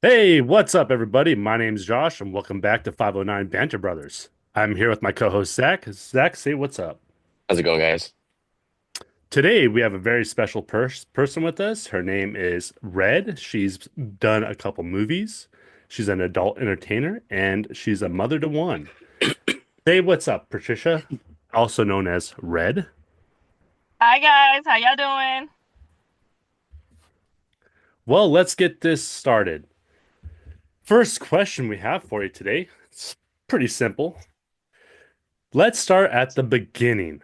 Hey, what's up, everybody? My name's Josh, and welcome back to 509 Banter Brothers. I'm here with my co-host Zach. Zach, say what's up. How's it going, guys? Today, we have a very special person with us. Her name is Red. She's done a couple movies. She's an adult entertainer, and she's a mother to one. Say what's up, Patricia, also known as Red. Hi guys, how y'all doing? Well, let's get this started. First question we have for you today. It's pretty simple. Let's start at the beginning.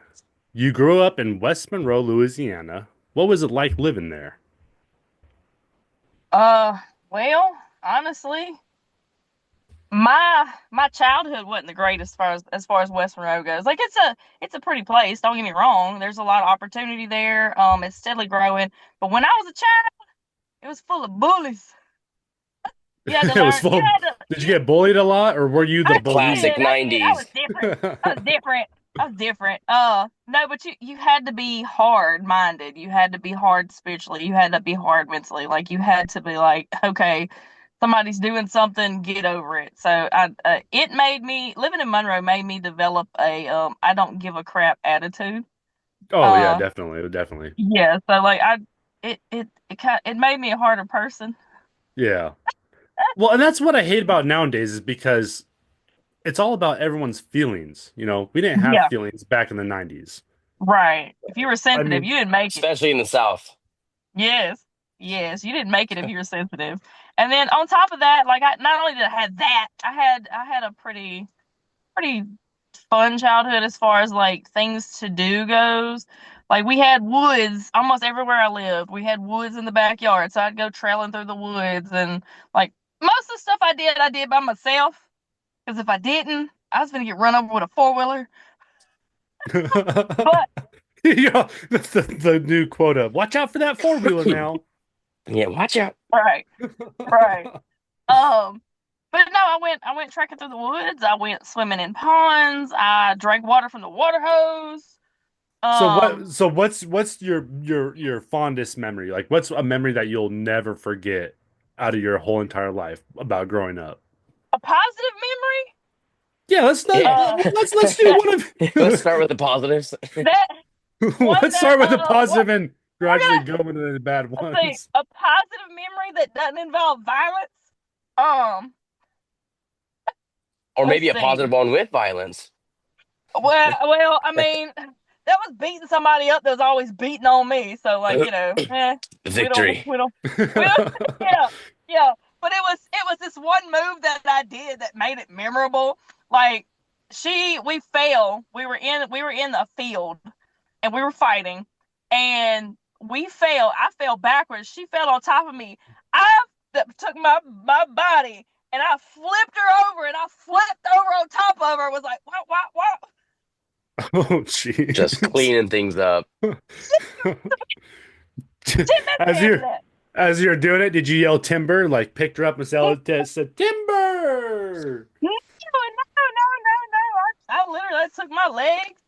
You grew up in West Monroe, Louisiana. What was it like living there? Uh, well, honestly, my childhood wasn't the greatest as far as West Monroe goes. Like it's a pretty place. Don't get me wrong. There's a lot of opportunity there. It's steadily growing. But when I was a child, it was full of bullies. You had to It was learn. full of, did you get bullied a lot or were you the I bully? Classic did. I did. I 90s. was different. I was different. I was different. No, but you had to be hard minded. You had to be hard spiritually. You had to be hard mentally. Like you had to be like, okay, somebody's doing something, get over it. So it made me living in Monroe made me develop a I don't give a crap attitude. Oh yeah, Uh, definitely, definitely. yeah. So like it made me a harder person. Yeah. Well, and that's what I hate about nowadays is because it's all about everyone's feelings. We didn't have Yeah. feelings back in the 90s. Right. If you were I sensitive, mean, you didn't make it. Especially in the South. Yes. Yes, you didn't make it if you were sensitive. And then on top of that, like I not only did I have that, I had a pretty fun childhood as far as like things to do goes. Like we had woods almost everywhere I lived. We had woods in the backyard, so I'd go trailing through the woods and like most of the stuff I did by myself. Because if I didn't, I was gonna get run over with a four-wheeler. But yeah, that's the new quota. Watch out for that four-wheeler now. Yeah, watch out. right, right. Um, but no, I went trekking through the woods. I went swimming in ponds. I drank water from the water hose. So what? Um, So what's your fondest memory? Like, what's a memory that you'll never forget out of your whole entire life about growing up? a positive memory. Yeah, let's not Yeah. let's do one Let's of start with the positives. That one let's that start with the what positive and we're gradually gonna go into the bad let's see ones. a positive memory that doesn't involve violence. Um, Or let's maybe a see. positive one with violence. Well, I mean, that was beating somebody up that was always beating on me. So like, we don't Victory. we don't yeah, yeah. But it was this one move that I did that made it memorable. Like we fell. We were in the field and we were fighting and we fell. I fell backwards. She fell on top of me. I took my body and I flipped her over and I flipped over on top of her. Was like, what? Oh, Just jeez. cleaning things up. Didn't As after you're that. as you're doing it, did you yell timber? Like picked her up and said timber. No, no. I literally I took my legs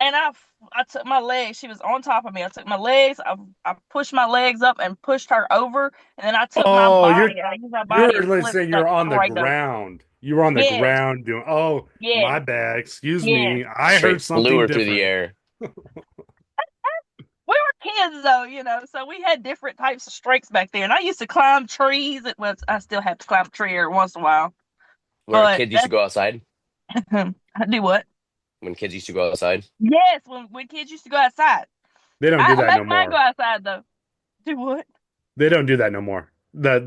and I took my legs. She was on top of me. I took my legs. I pushed my legs up and pushed her over, and then I took my Oh, body. I used my body and let's flipped say you're like on the straight over. ground. You were on the Yes, ground doing, oh, yes, my bad. Excuse yes. me. I heard Straight flew something her through the different. air. We were kids though, so we had different types of strengths back there. And I used to climb trees. It was I still have to climb a tree every once in a while, Where but kids used to that's go outside. I do what? When kids used to go outside. Yes, when kids used to go outside. They don't do I that no make mine go more. outside though. Do what? They don't do that no more. Most of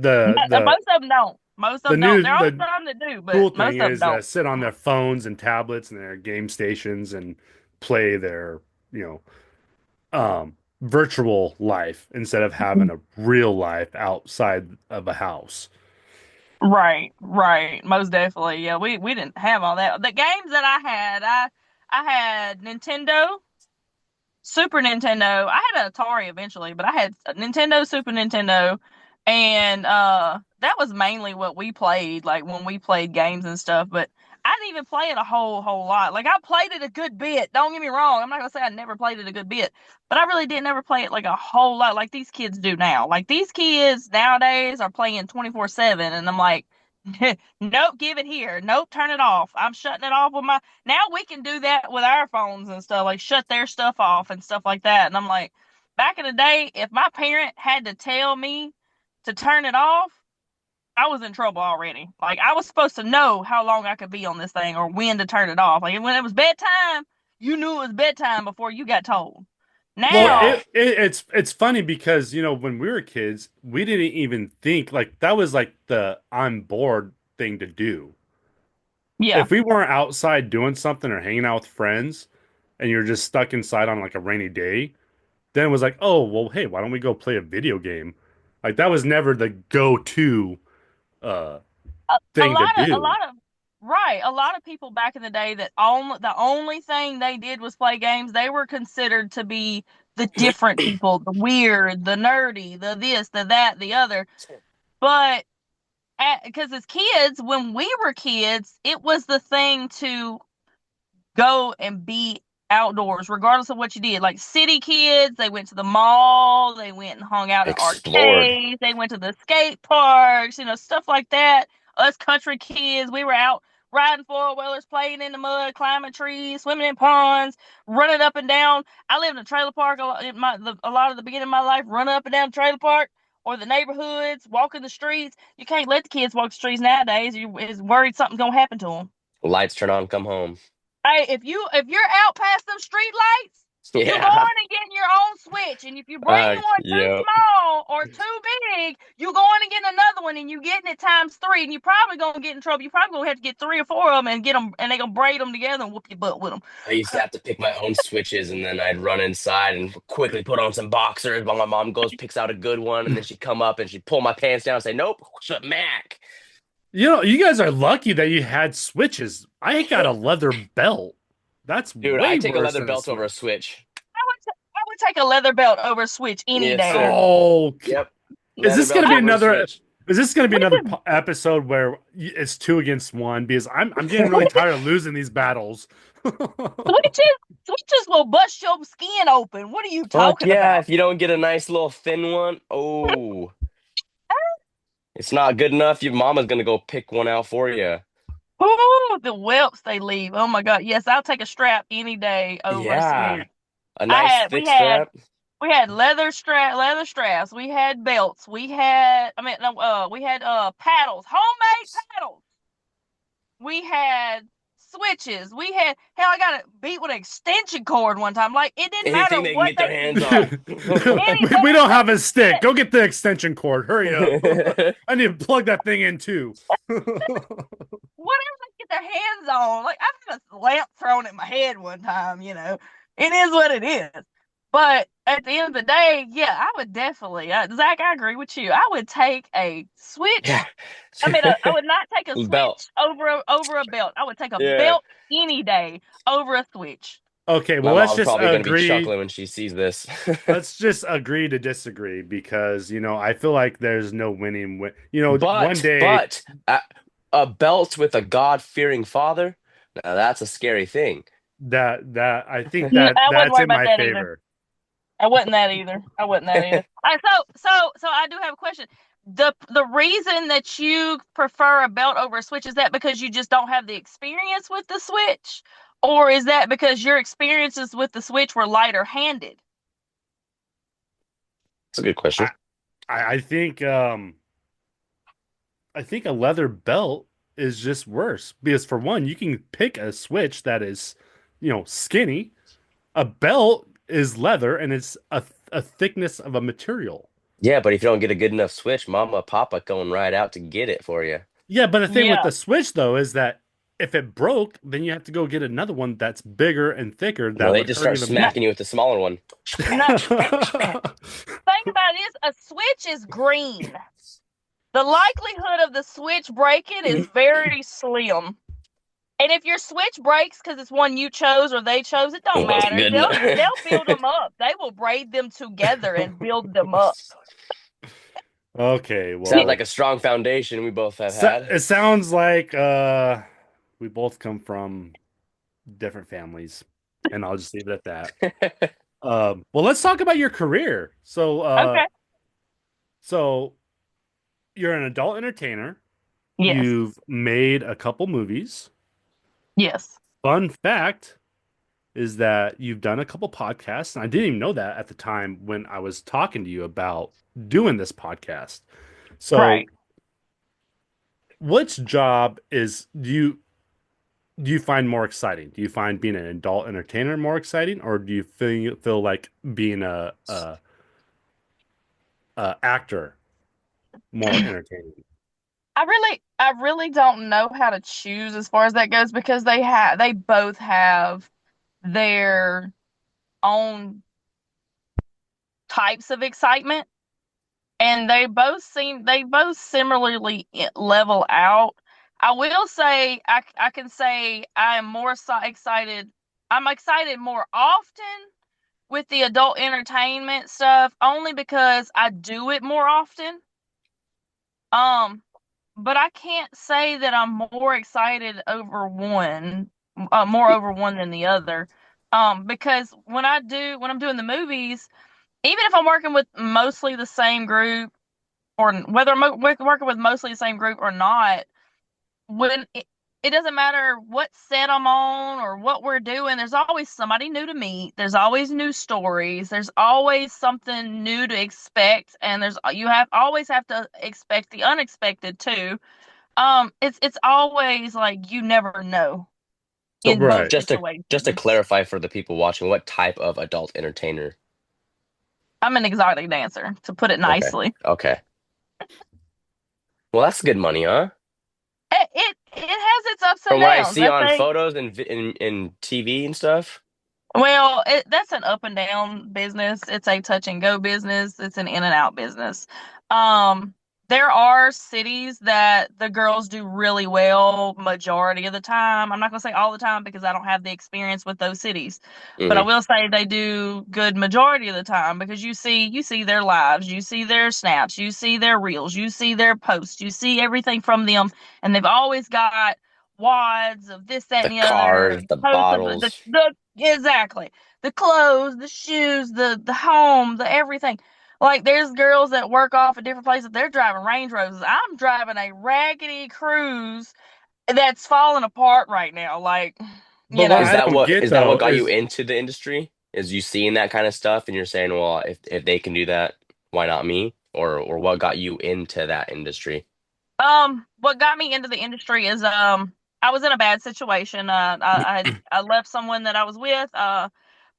them don't. Most of them don't. There are The some that do, but cool thing most of them is don't. sit on their phones and tablets and their game stations and play their, you virtual life instead of having a real life outside of a house. Right, right. Most definitely. Yeah, we didn't have all that. The games that I had Nintendo, Super Nintendo. I had an Atari eventually, but I had a Nintendo, Super Nintendo, and that was mainly what we played, like when we played games and stuff. But I didn't even play it a whole lot. Like I played it a good bit. Don't get me wrong. I'm not gonna say I never played it a good bit, but I really didn't ever play it like a whole lot like these kids do now. Like these kids nowadays are playing 24/7, and I'm like, nope, give it here. Nope, turn it off. I'm shutting it off with my. Now we can do that with our phones and stuff, like shut their stuff off and stuff like that. And I'm like, back in the day, if my parent had to tell me to turn it off, I was in trouble already. Like I was supposed to know how long I could be on this thing or when to turn it off. Like when it was bedtime, you knew it was bedtime before you got told. Well, Yeah, Now, it's funny because when we were kids, we didn't even think like that was like the I'm bored thing to do. yeah. If we weren't outside doing something or hanging out with friends, and you're just stuck inside on like a rainy day, then it was like, oh well, hey, why don't we go play a video game? Like that was never the go-to uh A thing to lot of a do. lot of right, a lot of people back in the day that the only thing they did was play games. They were considered to be the different people, the weird, the nerdy, the this, the that, the other. But because as kids, when we were kids, it was the thing to go and be outdoors, regardless of what you did. Like city kids, they went to the mall, they went and hung out at explored. arcades, they went to the skate parks, stuff like that. Us country kids, we were out riding four-wheelers, playing in the mud, climbing trees, swimming in ponds, running up and down. I lived in a trailer park a lot of the beginning of my life, running up and down the trailer park or the neighborhoods, walking the streets. You can't let the kids walk the streets nowadays. You is worried something's gonna happen to them. Lights turn on, come home. Hey, if you're out past them street lights, you're Yeah. going and getting your own switch. And if you bring one too Yep. small or too big, you're going and getting another one, and you getting it times three. And you're probably gonna get in trouble. You're probably gonna have to get three or four of them and get them, and they gonna braid them together and whoop your butt with them. I used to have to pick my own switches, and then I'd run inside and quickly put on some boxers while my mom goes picks out a good one, and then she'd come up and she'd pull my pants down and say, "Nope, Mac." You guys are lucky that you had switches. I got a leather belt. That's Dude, I way take a worse leather than a belt over a switch. switch. I would take a leather belt over a switch any Yes, day. sir. Oh, Yep. is Leather this going belt to be over a another? switch. Is this going to be another Switches, episode where it's two against one? Because I'm getting really tired of losing these battles. switches, switches will bust your skin open. What are you Fuck talking yeah, about? if you don't get a nice little thin one, oh, it's not good enough. Your mama's gonna go pick one out for you. Ooh, the whelps they leave. Oh my God. Yes, I'll take a strap any day over a switch. Yeah, a I nice had we thick had strap. we had leather straps, we had belts, we had I mean no, we had paddles, homemade paddles. We had switches. We had hell I got it beat with an extension cord one time. Like it didn't matter Anything they can what get their they could hands get. on. Any we whatever don't they have a could stick. get. Go get the extension cord. Hurry up. I need to plug that thing in too. Whatever they get their hands on. Like I've had a lamp thrown at my head one time. It is what it is. But at the end of the day, yeah, I would definitely, Zach, I agree with you. I would take a Yeah. switch. I mean, I would not take a Belt. switch over a belt. I would take a Yeah. belt any day over a switch. Okay, My well, let's mom's just probably gonna be agree. chuckling when she sees this. Let's just agree to disagree because, I feel like there's no winning. One But, day but a belt with a God-fearing father, now that's a scary thing. that I think that I wouldn't that's worry in about my that either. favor. I wasn't that either. I wasn't that either. All right, so I do have a question. The reason that you prefer a belt over a switch, is that because you just don't have the experience with the switch, or is that because your experiences with the switch were lighter handed? That's a good question. I I think I think a leather belt is just worse because for one, you can pick a switch that is, skinny. A belt is leather and it's a thickness of a material. Yeah, but if you don't get a good enough switch, mama, papa going right out to get it for you. Yeah, but the thing with Yeah. the switch though is that if it broke, then you have to go get another one that's bigger and thicker No, that they would just hurt start even No, smacking more. you with the smaller one. no. Thing about it is, a switch is green. The likelihood of the switch breaking is very slim. And if your switch breaks because it's one you chose or they chose, it don't It wasn't matter. good They'll enough. they'll build them up. They will braid them together and build them up. Okay, Sounds Yeah. like well, a strong foundation we both have had. it sounds like We both come from different families, and I'll just leave it at that. Well, let's talk about your career. Okay. So you're an adult entertainer. Yes. You've made a couple movies. Yes. Fun fact is that you've done a couple podcasts, and I didn't even know that at the time when I was talking to you about doing this podcast. So, Right. which job is do you find more exciting? Do you find being an adult entertainer more exciting, or do you feel like being a actor more entertaining? I really don't know how to choose as far as that goes because they both have their own types of excitement and they both similarly level out. I will say I can say I am more excited. I'm excited more often with the adult entertainment stuff only because I do it more often. Um, but I can't say that I'm more excited over one, more over one than the other. Because when I'm doing the movies, even if I'm working with mostly the same group, or whether working with mostly the same group or not, when it doesn't matter what set I'm on or what we're doing, there's always somebody new to meet. There's always new stories. There's always something new to expect, and you have always have to expect the unexpected too. It's always like you never know So, in both right. Just to situations. clarify for the people watching, what type of adult entertainer? I'm an exotic dancer, to put it Okay. nicely. Okay. Well, that's good money, huh? It has its ups and From what I downs. see I on think. photos and in TV and stuff. Well, that's an up and down business. It's a touch and go business. It's an in and out business. Um, there are cities that the girls do really well majority of the time. I'm not going to say all the time because I don't have the experience with those cities, but I Hmm. will say they do good majority of the time because you see their lives, you see their snaps, you see their reels, you see their posts, you see everything from them, and they've always got wads of this, that, The and the other, cars, the posts of bottles. exactly the clothes, the shoes, the home, the everything. Like there's girls that work off at different places. They're driving Range Rovers. I'm driving a raggedy cruise that's falling apart right now. Like, But you what Is know, I that don't what get is that what though got you is, into the industry? Is you seeing that kind of stuff and you're saying, well, if they can do that, why not me? Or what got you into that industry? what got me into the industry is I was in a bad situation. I left someone that I was with.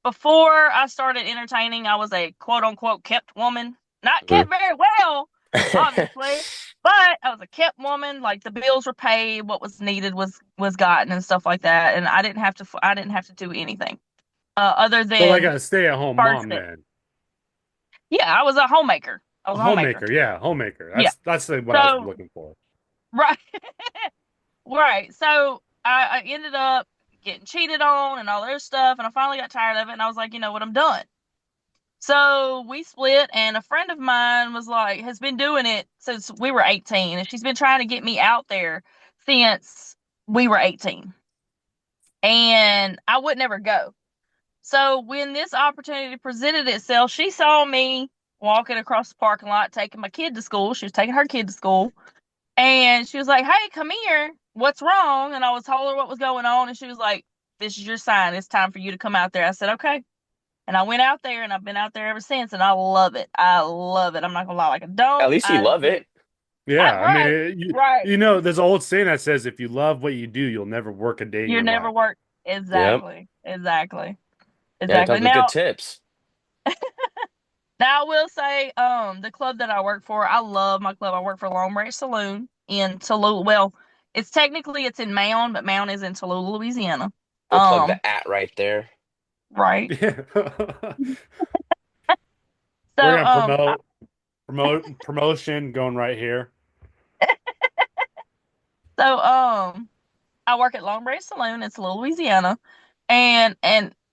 Before I started entertaining, I was a quote unquote kept woman. Not Mhm. kept very well, obviously, but I was a kept woman. Like the bills were paid, what was needed was gotten, and stuff like that. And I didn't have to do anything other so like than a stay-at-home first mom it. then. Yeah, I was a homemaker. I A was a homemaker. homemaker, yeah, homemaker. Yeah. What I was So looking for. right, right. So I ended up getting cheated on and all their stuff, and I finally got tired of it, and I was like, you know what, I'm done. So we split, and a friend of mine was like, has been doing it since we were 18, and she's been trying to get me out there since we were 18. And I would never go. So when this opportunity presented itself, she saw me walking across the parking lot, taking my kid to school. She was taking her kid to school. And she was like, hey, come here. What's wrong? And I was told her what was going on. And she was like, this is your sign. It's time for you to come out there. I said, okay. And I went out there and I've been out there ever since and I love it. I love it. I'm not gonna lie. Like I At don't. least you love it. Yeah, I Right, mean, right. there's an old saying that says if you love what you do, you'll never work a day in You your never life. work. Yep. Exactly. Exactly. And it Exactly. comes with good tips. Now I will say, the club that I work for, I love my club. I work for Long Branch Saloon in Tallulah. Well, it's in Mound, but Mound is in Tallulah, Louisiana. We'll plug Um, the at right there. right. Yeah. So, We're gonna promotion going right here. I work at Long Branch Saloon. It's Little Louisiana, and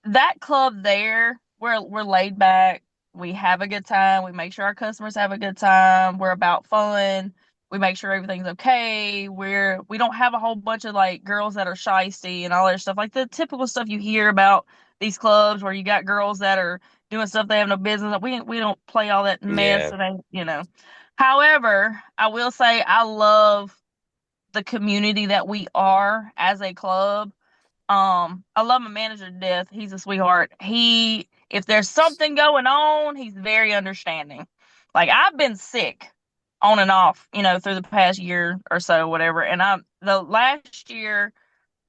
that club there, we're laid back. We have a good time. We make sure our customers have a good time. We're about fun. We make sure everything's okay. We don't have a whole bunch of like girls that are shysty and all that stuff. Like the typical stuff you hear about these clubs where you got girls that are doing stuff they have no business. We don't play all that mess Yeah. and However, I will say I love the community that we are as a club. I love my manager to death. He's a sweetheart. If there's something going on, he's very understanding. Like I've been sick on and off, through the past year or so, whatever. And the last year,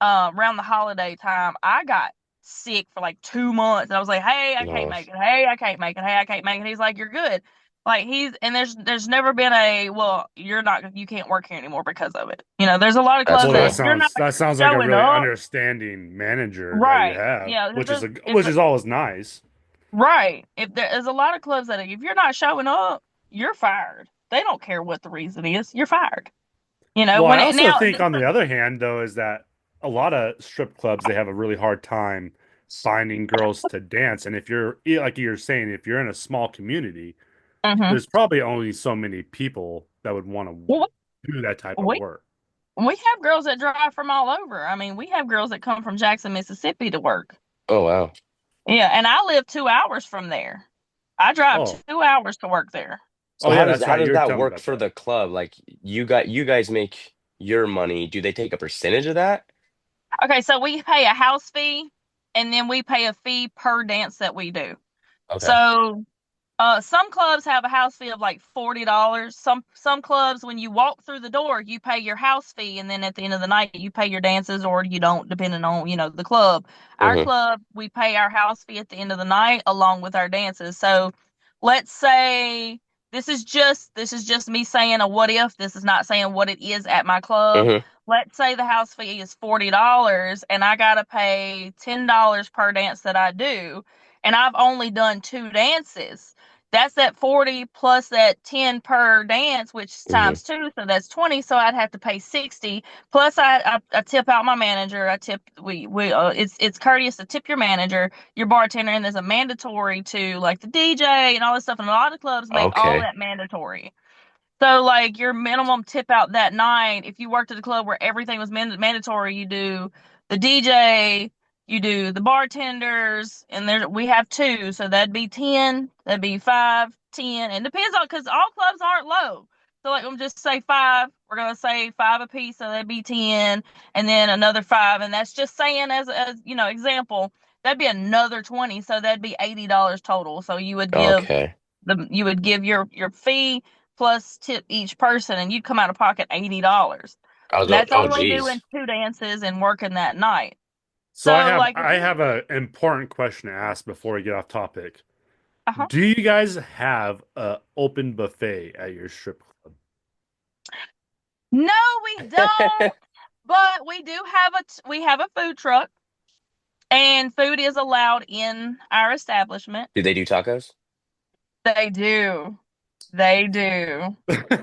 around the holiday time, I got sick for like 2 months. And I was like, hey, I can't No. make it. Hey, I can't make it. Hey, I can't make it. He's like, you're good. Like and there's never been well, you can't work here anymore because of it. There's a lot of That's clubs Well, that that if cool. you're not sounds like a showing really up, understanding manager that you right. have, Yeah, which is it's which is always nice. right. If there's a lot of clubs that if you're not showing up, you're fired. They don't care what the reason is. You're fired. Well, I When it also now think on the other hand, though, is that a lot of strip clubs they have a really hard time finding girls to dance. And if like you're saying, if you're in a small community, hmm there's probably only so many people that would want well, to do that type of we work. we have girls that drive from all over. I mean, we have girls that come from Jackson, Mississippi to work. Oh wow. Yeah, and I live 2 hours from there. I drive Oh, 2 hours to work there. So oh how yeah, does that's how right. does You were that telling me work about for that. the club? Like you guys make your money. Do they take a percentage of that? Okay, so we pay a house fee, and then we pay a fee per dance that we do. Okay. So some clubs have a house fee of like $40. Some clubs, when you walk through the door, you pay your house fee, and then at the end of the night, you pay your dances, or you don't, depending on the club. Our Hmm. club, we pay our house fee at the end of the night along with our dances. So let's say this is just me saying a what if. This is not saying what it is at my club. Hmm. Let's say the house fee is $40, and I gotta pay $10 per dance that I do, and I've only done two dances. That's that 40 plus that 10 per dance, which is Hmm. times two, so that's 20. So I'd have to pay 60. Plus I tip out my manager. I tip we it's courteous to tip your manager, your bartender, and there's a mandatory to like the DJ and all this stuff. And a lot of clubs make all Okay. that mandatory. So like your minimum tip out that night, if you worked at a club where everything was mandatory, you do the DJ, you do the bartenders, and we have two, so that'd be 10, that'd be 5, 10, and depends on because all clubs aren't low. So like I'm just say five, we're gonna say five a piece, so that'd be 10, and then another five, and that's just saying as example, that'd be another 20, so that'd be $80 total. So Okay. you would give your fee plus tip each person, and you'd come out of pocket $80. I was And that's oh only doing geez. two dances and working that night. So So like if I you have a important question to ask before we get off topic. uh-huh. Do you guys have a open buffet at your strip club? No, we don't, but we have a food truck, and food is allowed in our establishment. Do they do tacos? They do. They do.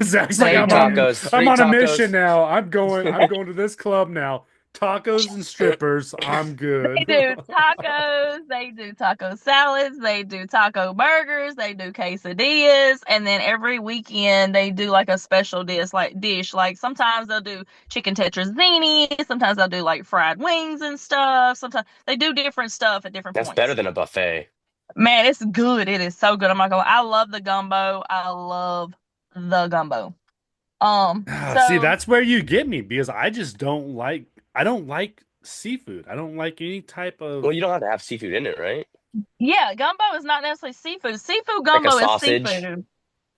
Zach's like, They Free do. tacos, I'm free on a mission tacos. now. I'm going to this club now. Tacos and strippers. I'm They good. do tacos, they do taco salads, they do taco burgers, they do quesadillas, and then every weekend they do like a special dish. Like sometimes they'll do chicken tetrazzini, sometimes they'll do like fried wings and stuff. Sometimes they do different stuff at different That's better points. than a buffet. Man, it's good. It is so good. I'm not gonna lie. I love the gumbo. I love the gumbo. See, So that's where you get me because I don't like seafood. I don't like any type of Well, you don't have to have seafood in it, right? yeah, gumbo is not necessarily seafood. Seafood Like a gumbo is sausage, seafood.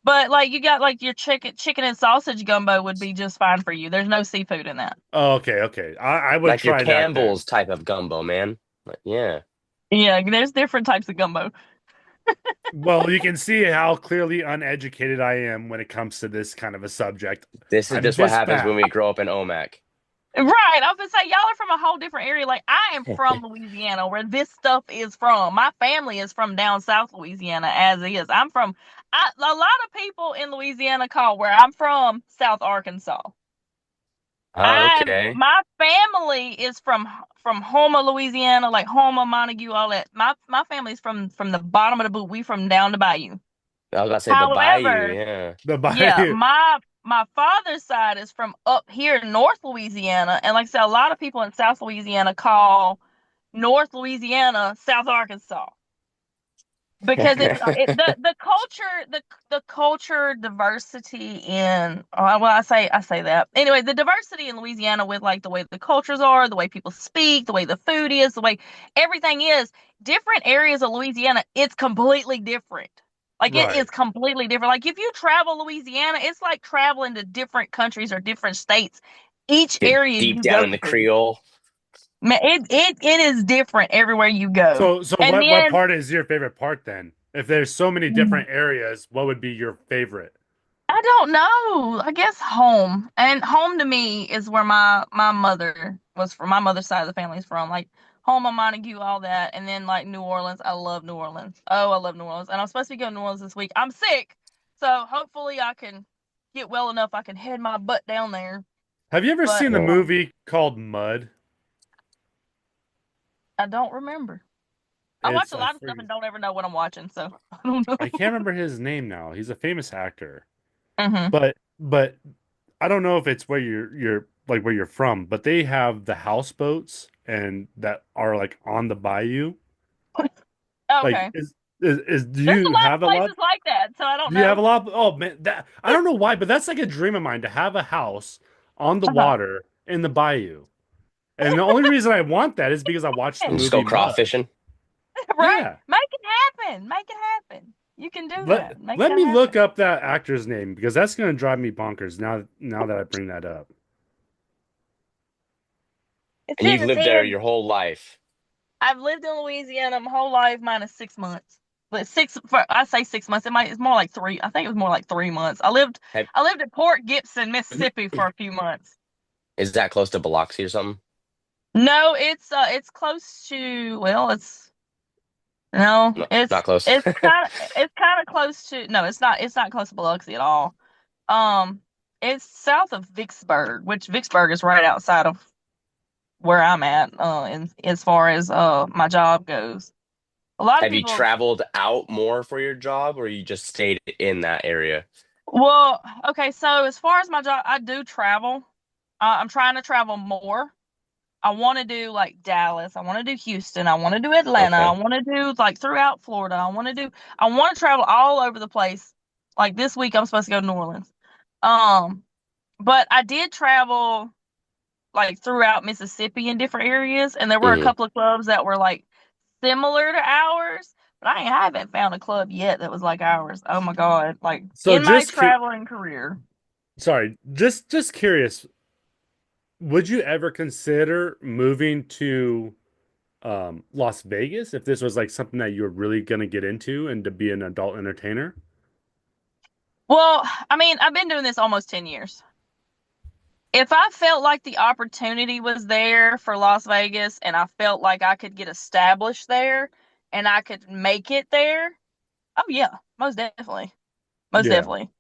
But like you got like your chicken and sausage gumbo would be just fine for you. There's no seafood in that. Oh, okay, okay. I would like your try that then. Campbell's type of gumbo, man. Like, yeah. Yeah, there's different types of gumbo. Well, you can see how clearly uneducated I am when it comes to this kind of a subject. This is I'm just what this happens when bad. we grow up in Omak. Right. I was gonna say y'all are from a whole different area. Like I am from Louisiana, where this stuff is from. My family is from down south Louisiana, as is. A lot of people in Louisiana call where I'm from South Arkansas. Okay. My family is from Houma, Louisiana, like Houma, Montague, all that. My family's from the bottom of the boot. We from down the bayou. I was about to say the bayou, However, yeah. The yeah, body. my father's side is from up here in North Louisiana, and like I said, a lot of people in South Louisiana call North Louisiana South Arkansas because the culture the culture diversity in well I say that anyway, the diversity in Louisiana with like the way the cultures are, the way people speak, the way the food is, the way everything is, different areas of Louisiana, it's completely different. Like it is Right. completely different. Like if you travel Louisiana, it's like traveling to different countries or different states each Get area deep you down go in the to. Creole. Man, it is different everywhere you go. So And what then part is your favorite part then? If there's so many different areas, what would be your favorite? I don't know. I guess home. And home to me is where my mother was from. My mother's side of the family is from. Like home on Montague, all that. And then like New Orleans. I love New Orleans. Oh, I love New Orleans. And I'm supposed to be going to New Orleans this week. I'm sick. So hopefully I can get well enough I can head my butt down there. Have you ever But seen the Oh, movie called Mud? I don't remember. I watch It's a I lot of stuff forget, and don't ever know what I'm watching, so I don't know. I can't remember his name now. He's a famous actor. Hmm. But I don't know if it's where you're like where you're from, but they have the houseboats and that are like on the bayou. Like Okay. is do There's a you lot of have a lot? places like that, so I don't Do you have know. a lot? Oh man, that I don't know why, but that's like a dream of mine to have a house on the Uh-huh. water in the bayou. And the only reason I want that is because I watched the and just movie go Mud. crawfishing. Right. Yeah. Make it happen. Make it happen. You can do Let that. Make let that me look happen. up that actor's name because that's gonna drive me bonkers now that I bring that up. It's And in you've his lived there head. your whole life. I've lived in Louisiana my whole life minus 6 months. But I say 6 months. It's more like three. I think it was more like 3 months. Have, I lived at Port Gibson, Mississippi for a few months. is that close to Biloxi or something? No, it's close to well, it's no, No, not close. it's kind of close to no, it's not close to Biloxi at all. Um, it's south of Vicksburg, which Vicksburg is right outside of where I'm at, in as far as my job goes. A lot of Have you people, traveled out more for your job or you just stayed in that area? well, okay, so as far as my job, I do travel. I'm trying to travel more. I want to do like Dallas. I want to do Houston. I want to do Atlanta. I Okay. want to do like throughout Florida. I want to travel all over the place. Like this week, I'm supposed to go to New Orleans. Um, but I did travel like throughout Mississippi in different areas, and there were a Hmm. couple of clubs that were like similar to ours, but I haven't found a club yet that was like ours. Oh my God. Like So in my traveling career. sorry, just curious, would you ever consider moving to Las Vegas if this was like something that you're really gonna get into and to be an adult entertainer? Well, I mean, I've been doing this almost 10 years. If I felt like the opportunity was there for Las Vegas and I felt like I could get established there and I could make it there, oh yeah, most definitely. Most Yeah. definitely.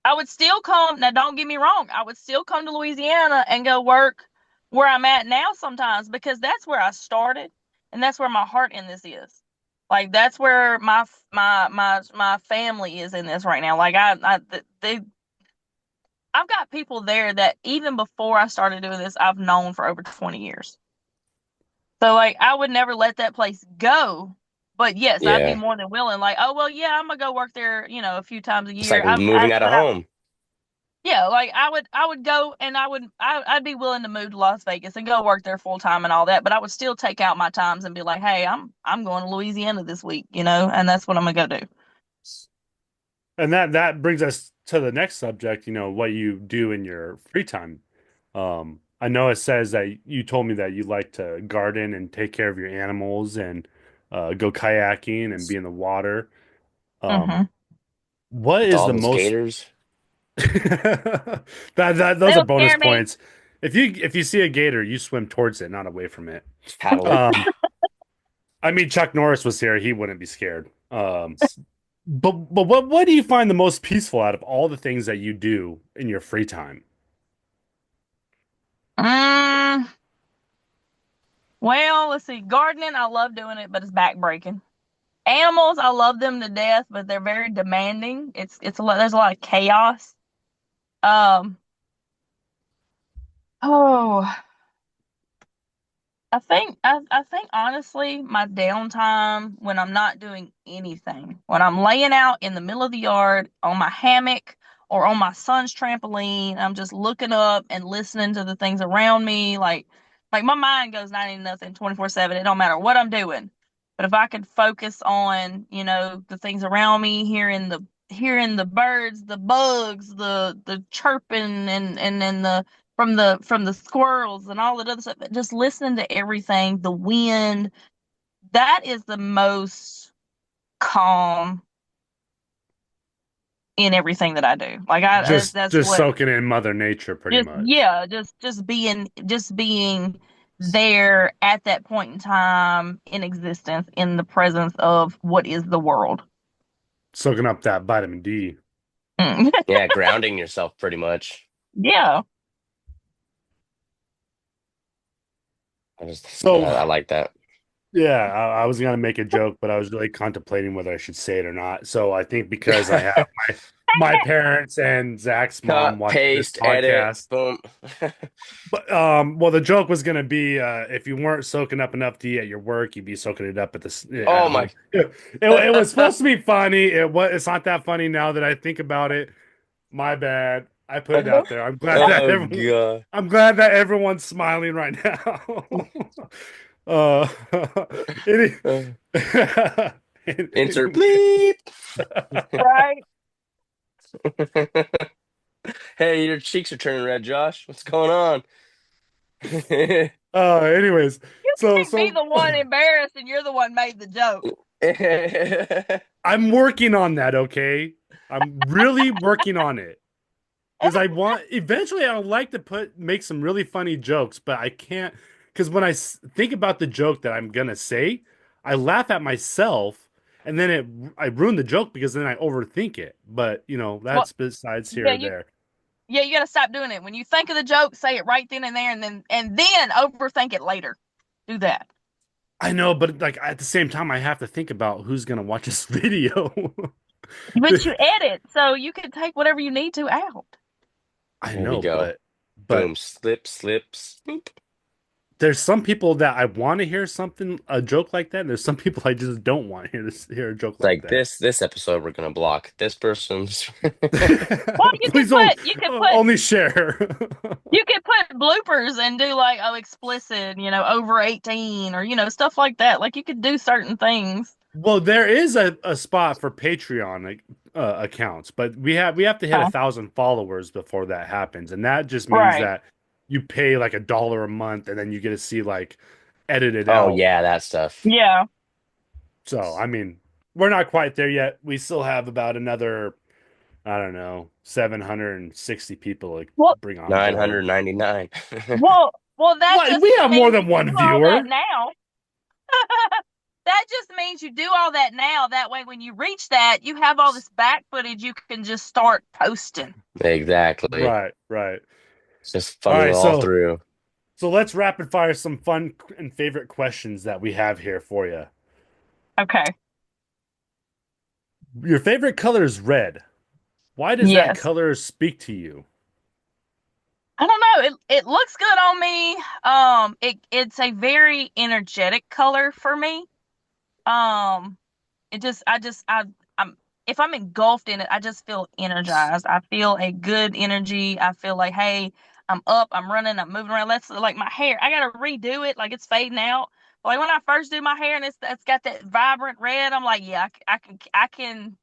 I would still come. Now, don't get me wrong. I would still come to Louisiana and go work where I'm at now sometimes because that's where I started and that's where my heart in this is. Like that's where my family is in this right now. Like they I've got people there that even before I started doing this, I've known for over 20 years. So like I would never let that place go. But yes, I'd be Yeah. more than willing. Like, oh well, yeah, I'm gonna go work there, a few times a It's year. like moving out of But I home. Yeah, like I would go and I'd be willing to move to Las Vegas and go work there full time and all that, but I would still take out my times and be like, "Hey, I'm going to Louisiana this week, and that's what I'm gonna go do." And that brings us to the next subject, what you do in your free time. I know it says that you told me that you like to garden and take care of your animals and go kayaking and be in the water. Um, Mhm. what With is all the those most gators those They are will bonus scare me. points. If you see a gator, you swim towards it, not away from it. paddle it. Um, I mean, Chuck Norris was here; he wouldn't be scared. But what do you find the most peaceful out of all the things that you do in your free time? Mm, well, let's see. Gardening, I love doing it, but it's backbreaking. Animals, I love them to death, but they're very demanding. It's a lot. There's a lot of chaos. Um, oh, I think honestly, my downtime when I'm not doing anything, when I'm laying out in the middle of the yard on my hammock or on my son's trampoline, I'm just looking up and listening to the things around me. Like my mind goes 90 nothing 24/7. It don't matter what I'm doing. But if I could focus on, the things around me, hearing the birds, the bugs, the chirping and the from the squirrels and all that other stuff, just listening to everything, the wind, that is the most calm in everything that I do. Like that's Just what soaking in Mother Nature, pretty just much. yeah, just being there at that point in time in existence in the presence of what is the world. Soaking up that vitamin D. Mm. Yeah, grounding yourself pretty much. Yeah. So I like that. yeah, I was gonna make a joke, but I was really contemplating whether I should say it or not. So I think because I have my parents and Zach's mom Cut, watching this paste, edit, podcast, boom. but well, the joke was gonna be if you weren't soaking up enough D at your work, you'd be soaking it up at Oh my. home. It was supposed to be funny. It's not that funny now that I think about it. My bad. I put it out there. Oh God. I'm glad that everyone's smiling right now. uh, any, Insert anyway, bleep. Right. Hey, your cheeks are turning red, Josh. What's going on? anyways, You so can't be so the one embarrassed and you're the one made the joke. I'm working on that. Okay, I'm really working on it. Because I want eventually I would like to make some really funny jokes, but I can't because when think about the joke that I'm gonna say, I laugh at myself, and then I ruin the joke because then I overthink it. But Well, that's besides here yeah, or you there. yeah, you gotta stop doing it. When you think of the joke, say it right then and there, and then overthink it later. Do that. I know, but like at the same time, I have to think about who's gonna watch this video. But you edit, so you can take whatever you need to out. I There we know, go. but Boom. Slip, slip, swoop. there's some people that I want to hear a joke like that, and there's some people I just don't want to hear a joke It's like like that. this episode we're gonna block this person's. Well, you could Please put you could put only share. you could put bloopers and do like explicit, over 18 or stuff like that. Like you could do certain things. Well, there is a spot for Patreon accounts, but we have to hit Huh. 1,000 followers before that happens, and that just means Right. that you pay like $1 a month, and then you get to see like edited Oh out. yeah, that stuff. Yeah. So I mean, we're not quite there yet. We still have about another, I don't know, 760 people to Well, bring on board. 999. that What? just We have more means than you do one all that viewer. now. That just means you do all that now. That way, when you reach that, you have all this back footage you can just start posting. Exactly. Right, right. It's just All funny right, all so through. let's rapid fire some fun and favorite questions that we have here for you. Okay. Your favorite color is red. Why does that Yes. color speak to you? I don't know. It looks good on me. It's a very energetic color for me. Um, it just I just I'm if I'm engulfed in it, I just feel energized. I feel a good energy. I feel like, hey, I'm up, I'm running, I'm moving around. Let's like my hair. I gotta redo it, like it's fading out. But like when I first do my hair and it's got that vibrant red, I'm like, yeah, I can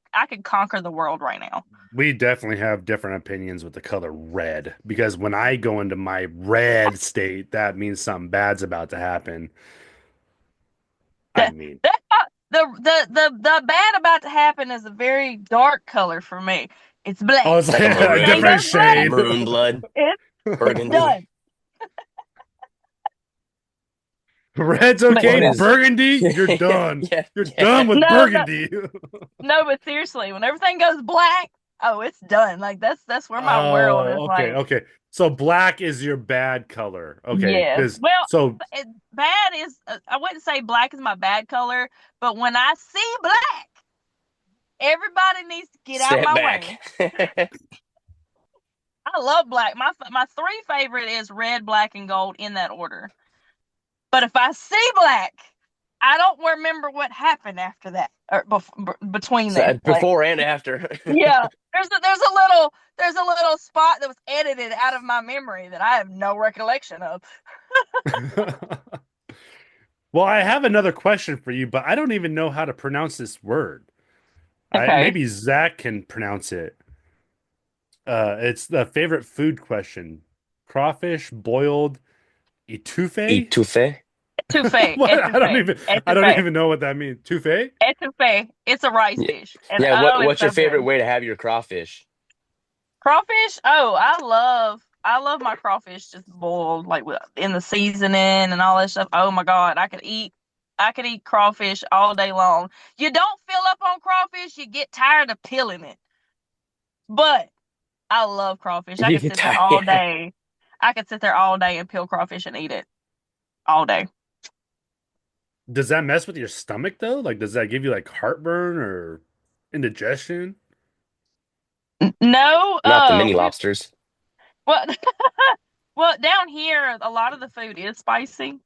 conquer the world right now. We definitely have different opinions with the color red because when I go into my red state, that means something bad's about to happen. I That mean, that the bad about to happen is a very dark color for me. It's oh, black. it's like Like a When a everything maroon, different goes black, shade. maroon blood, it's burgundy. done. Red's But okay. What yeah. is? Burgundy, you're Yeah, done. yeah, You're yeah. done with No, no, burgundy. no, but seriously, when everything goes black, oh, it's done. Like that's where my world is Oh, okay, like, okay. So black is your bad color. Okay, yes. because Well, so bad is I wouldn't say black is my bad color, but when I see black, everybody needs to get out Step my way. back. I love black. My three favorite is red, black, and gold in that order. But if I see black, I don't remember what happened after that or between So, there. Like, before and after. yeah, there's a little spot that was edited out of my memory that I have no recollection of. Well, I have another question for you, but I don't even know how to pronounce this word. I Okay. maybe Zach can pronounce it. It's the favorite food question. Crawfish boiled etouffee? Etouffee. Etouffee, What? etouffee, I don't etouffee, even know what that means. Etouffee? etouffee. It's a rice Yeah. dish, and Yeah. oh, it's What's your so favorite good. way to have your crawfish? Crawfish. Oh, I love my crawfish just boiled, like in the seasoning and all that stuff. Oh my God, I could eat crawfish all day long. You don't fill up on crawfish, you get tired of peeling it. But I love crawfish. I You could get sit there tired. all Yeah. day. I could sit there all day and peel crawfish and eat it all day. Does that mess with your stomach though? Like, does that give you like heartburn or indigestion? No, Not the mini lobsters. well, well, down here, a lot of the food is spicy.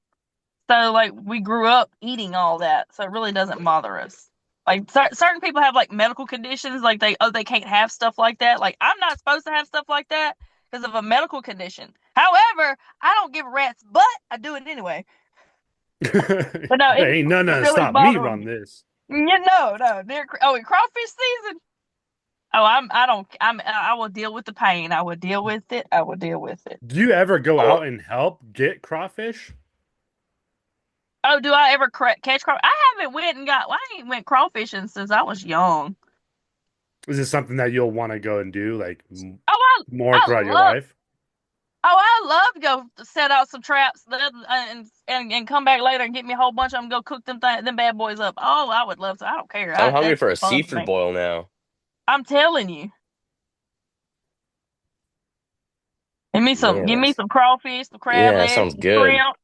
So, like, we grew up eating all that, so it really doesn't bother us. Like, certain people have like medical conditions, like they can't have stuff like that. Like, I'm not supposed to have stuff like that because of a medical condition. However, I don't give a rat's butt. I do it anyway. But no, There ain't none it to really stop me bothers from me. this. Yeah, no. In crawfish season. Oh, I don't. I will deal with the pain. I will deal with it. I will deal with it. Do you ever go Oh, out and help get crawfish? Oh, do I ever catch crawfish? I haven't went and got. Well, I ain't went crawfishing since I was young. Is this something that you'll want to go and do like Oh, more I throughout your love. life? Oh, I love to go set out some traps and come back later and get me a whole bunch of them. Go cook them bad boys up. Oh, I would love to. I don't care. I'm hungry That's for a fun for seafood me. boil now. I'm telling you. Man, Give me some crawfish, some crab yeah, that legs, sounds some good. shrimp.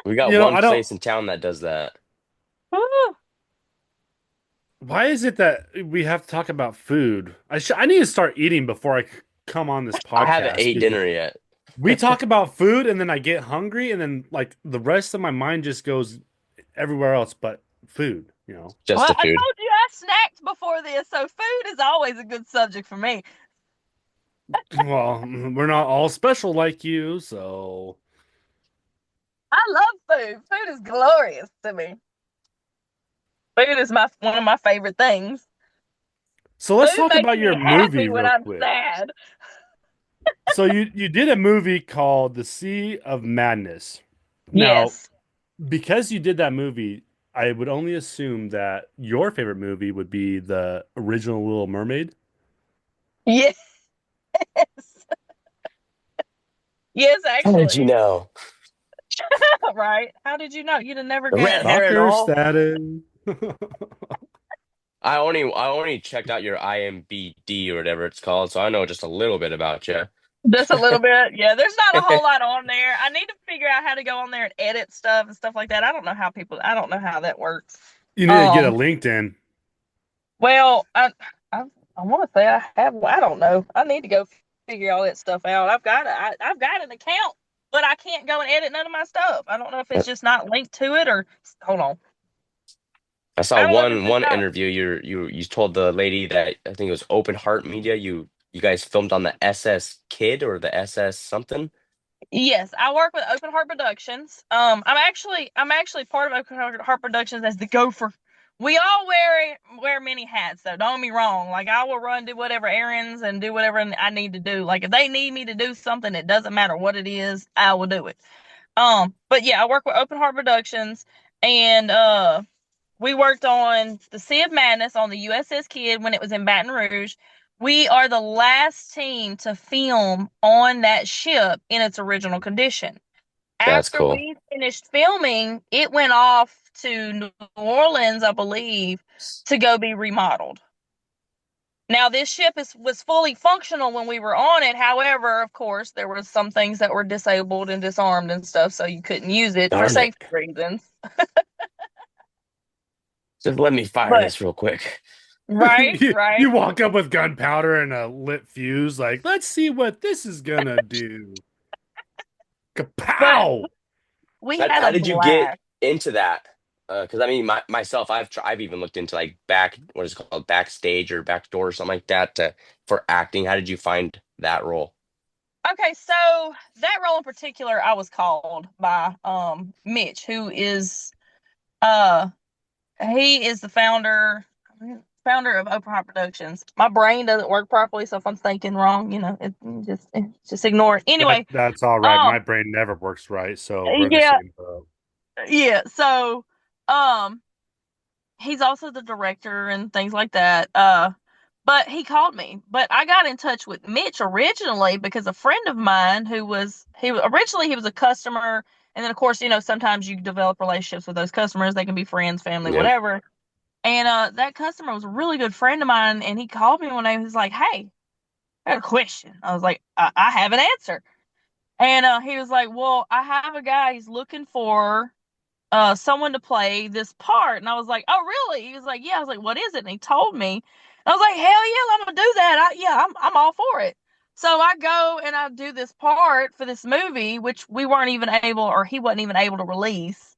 We got You know, one I don't. place in town that does that. Woo. Why is it that we have to talk about food? I need to start eating before come on this I haven't podcast ate because dinner yet. we talk about food and then I get hungry and then like the rest of my mind just goes everywhere else but food, you know. Just Well, the I food. told you I snacked before this, so food is always a good subject for me. Well, we're not all special like you, so I love food. Food is glorious to me. Food is my one of my favorite things. let's Food talk makes about your me happy movie when real I'm quick. sad. So you did a movie called The Sea of Madness. Now, Yes. because you did that movie, I would only assume that your favorite movie would be the original Little Mermaid. Yes. Yes, How did you actually. know? Right? How did you know? You'd have never Red guessed. hair and Stalker all. status. I only checked out your IMBD or whatever it's called, so I know just a little bit about you. Just a little bit. Yeah, there's not a whole lot on there. I need to figure out how to go on there and edit stuff and stuff like that. I don't know how that works. You need to get a Um, LinkedIn. well, I, I want to say I have, I don't know. I need to go figure all that stuff out. I've got an account, but I can't go and edit none of my stuff. I don't know if it's just not linked to it or, hold on. I saw I don't know if it's just one not. interview. You told the lady that I think it was Open Heart Media. You guys filmed on the SS Kid or the SS something. Yes, I work with Open Heart Productions. I'm actually part of Open Heart Productions as the gopher. We all wear many hats, though. Don't get me wrong. Like I will run, do whatever errands, and do whatever I need to do. Like if they need me to do something, it doesn't matter what it is, I will do it. But yeah, I work with Open Heart Productions, and we worked on the Sea of Madness on the USS Kidd when it was in Baton Rouge. We are the last team to film on that ship in its original condition. That's After cool. we finished filming, it went off to New Orleans, I believe, to go be remodeled. Now, this ship was fully functional when we were on it. However, of course, there were some things that were disabled and disarmed and stuff, so you couldn't use it for Darn it! safety reasons. Just let me fire But this real quick. Right, You right. walk up with gunpowder and a lit fuse, like, let's see what this is gonna do. But Kapow! we How, had how a did you get blast. into that? Because I mean, myself, I've even looked into like what is it called, backstage or backdoor or something like that for acting. How did you find that role? Okay, so that role in particular, I was called by Mitch, who is uh he is the founder of Open Heart Productions. My brain doesn't work properly, so if I'm thinking wrong, just ignore it. Anyway, That's all right. um My brain never works right, so we're in the yeah, same boat. yeah. So um he's also the director and things like that. But he called me. But I got in touch with Mitch originally because a friend of mine originally he was a customer, and then of course, sometimes you develop relationships with those customers. They can be friends, family, Yep. whatever. And that customer was a really good friend of mine, and he called me one day and was like, "Hey, I got a question." I was like, I have an answer. And he was like, "Well, I have a guy. He's looking for someone to play this part." And I was like, "Oh, really?" He was like, "Yeah." I was like, "What is it?" And he told me. And I was like, "Hell yeah, I'm gonna do that. I'm all for it." So I go and I do this part for this movie, which we weren't even able, or he wasn't even able to release,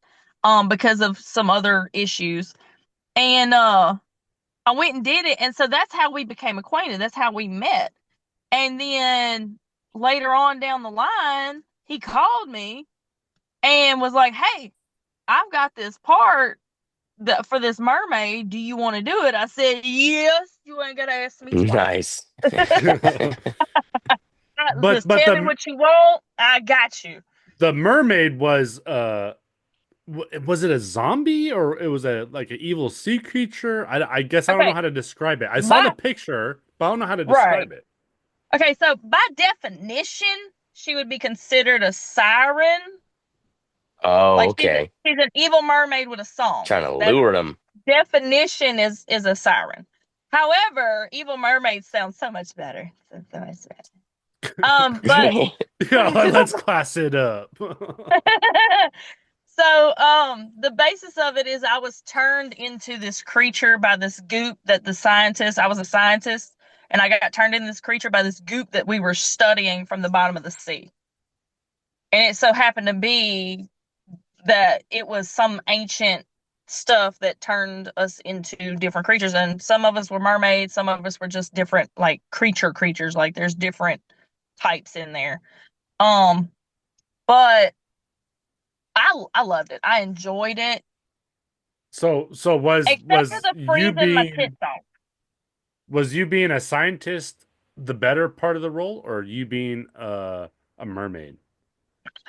because of some other issues. And I went and did it, and so that's how we became acquainted. That's how we met. And then later on down the line, he called me and was like, "Hey, I've got this part for this mermaid. Do you want to do it?" I said, "Yes." You ain't gotta ask me twice. Nice. But Just but tell me the what you want. I got you. the mermaid was was it a zombie or it was a like an evil sea creature? I guess I don't know Okay, how to describe it. I saw the by picture, but I don't know how to right. describe it. Okay, so by definition, she would be considered a siren. Oh, Like okay. she's an evil mermaid with a song. Trying to That's lure them. definition is a siren. However, evil mermaids sound so much better. So much better. But Yeah, let's class it up. so the basis of it is I was turned into this creature by this goop that I was a scientist, and I got turned into this creature by this goop that we were studying from the bottom of the sea. And it so happened to be that it was some ancient stuff that turned us into different creatures, and some of us were mermaids, some of us were just different like creatures, like there's different types in there. um but I loved it. I enjoyed it, So except for the freezing my tits off. was you being a scientist the better part of the role, or you being a mermaid?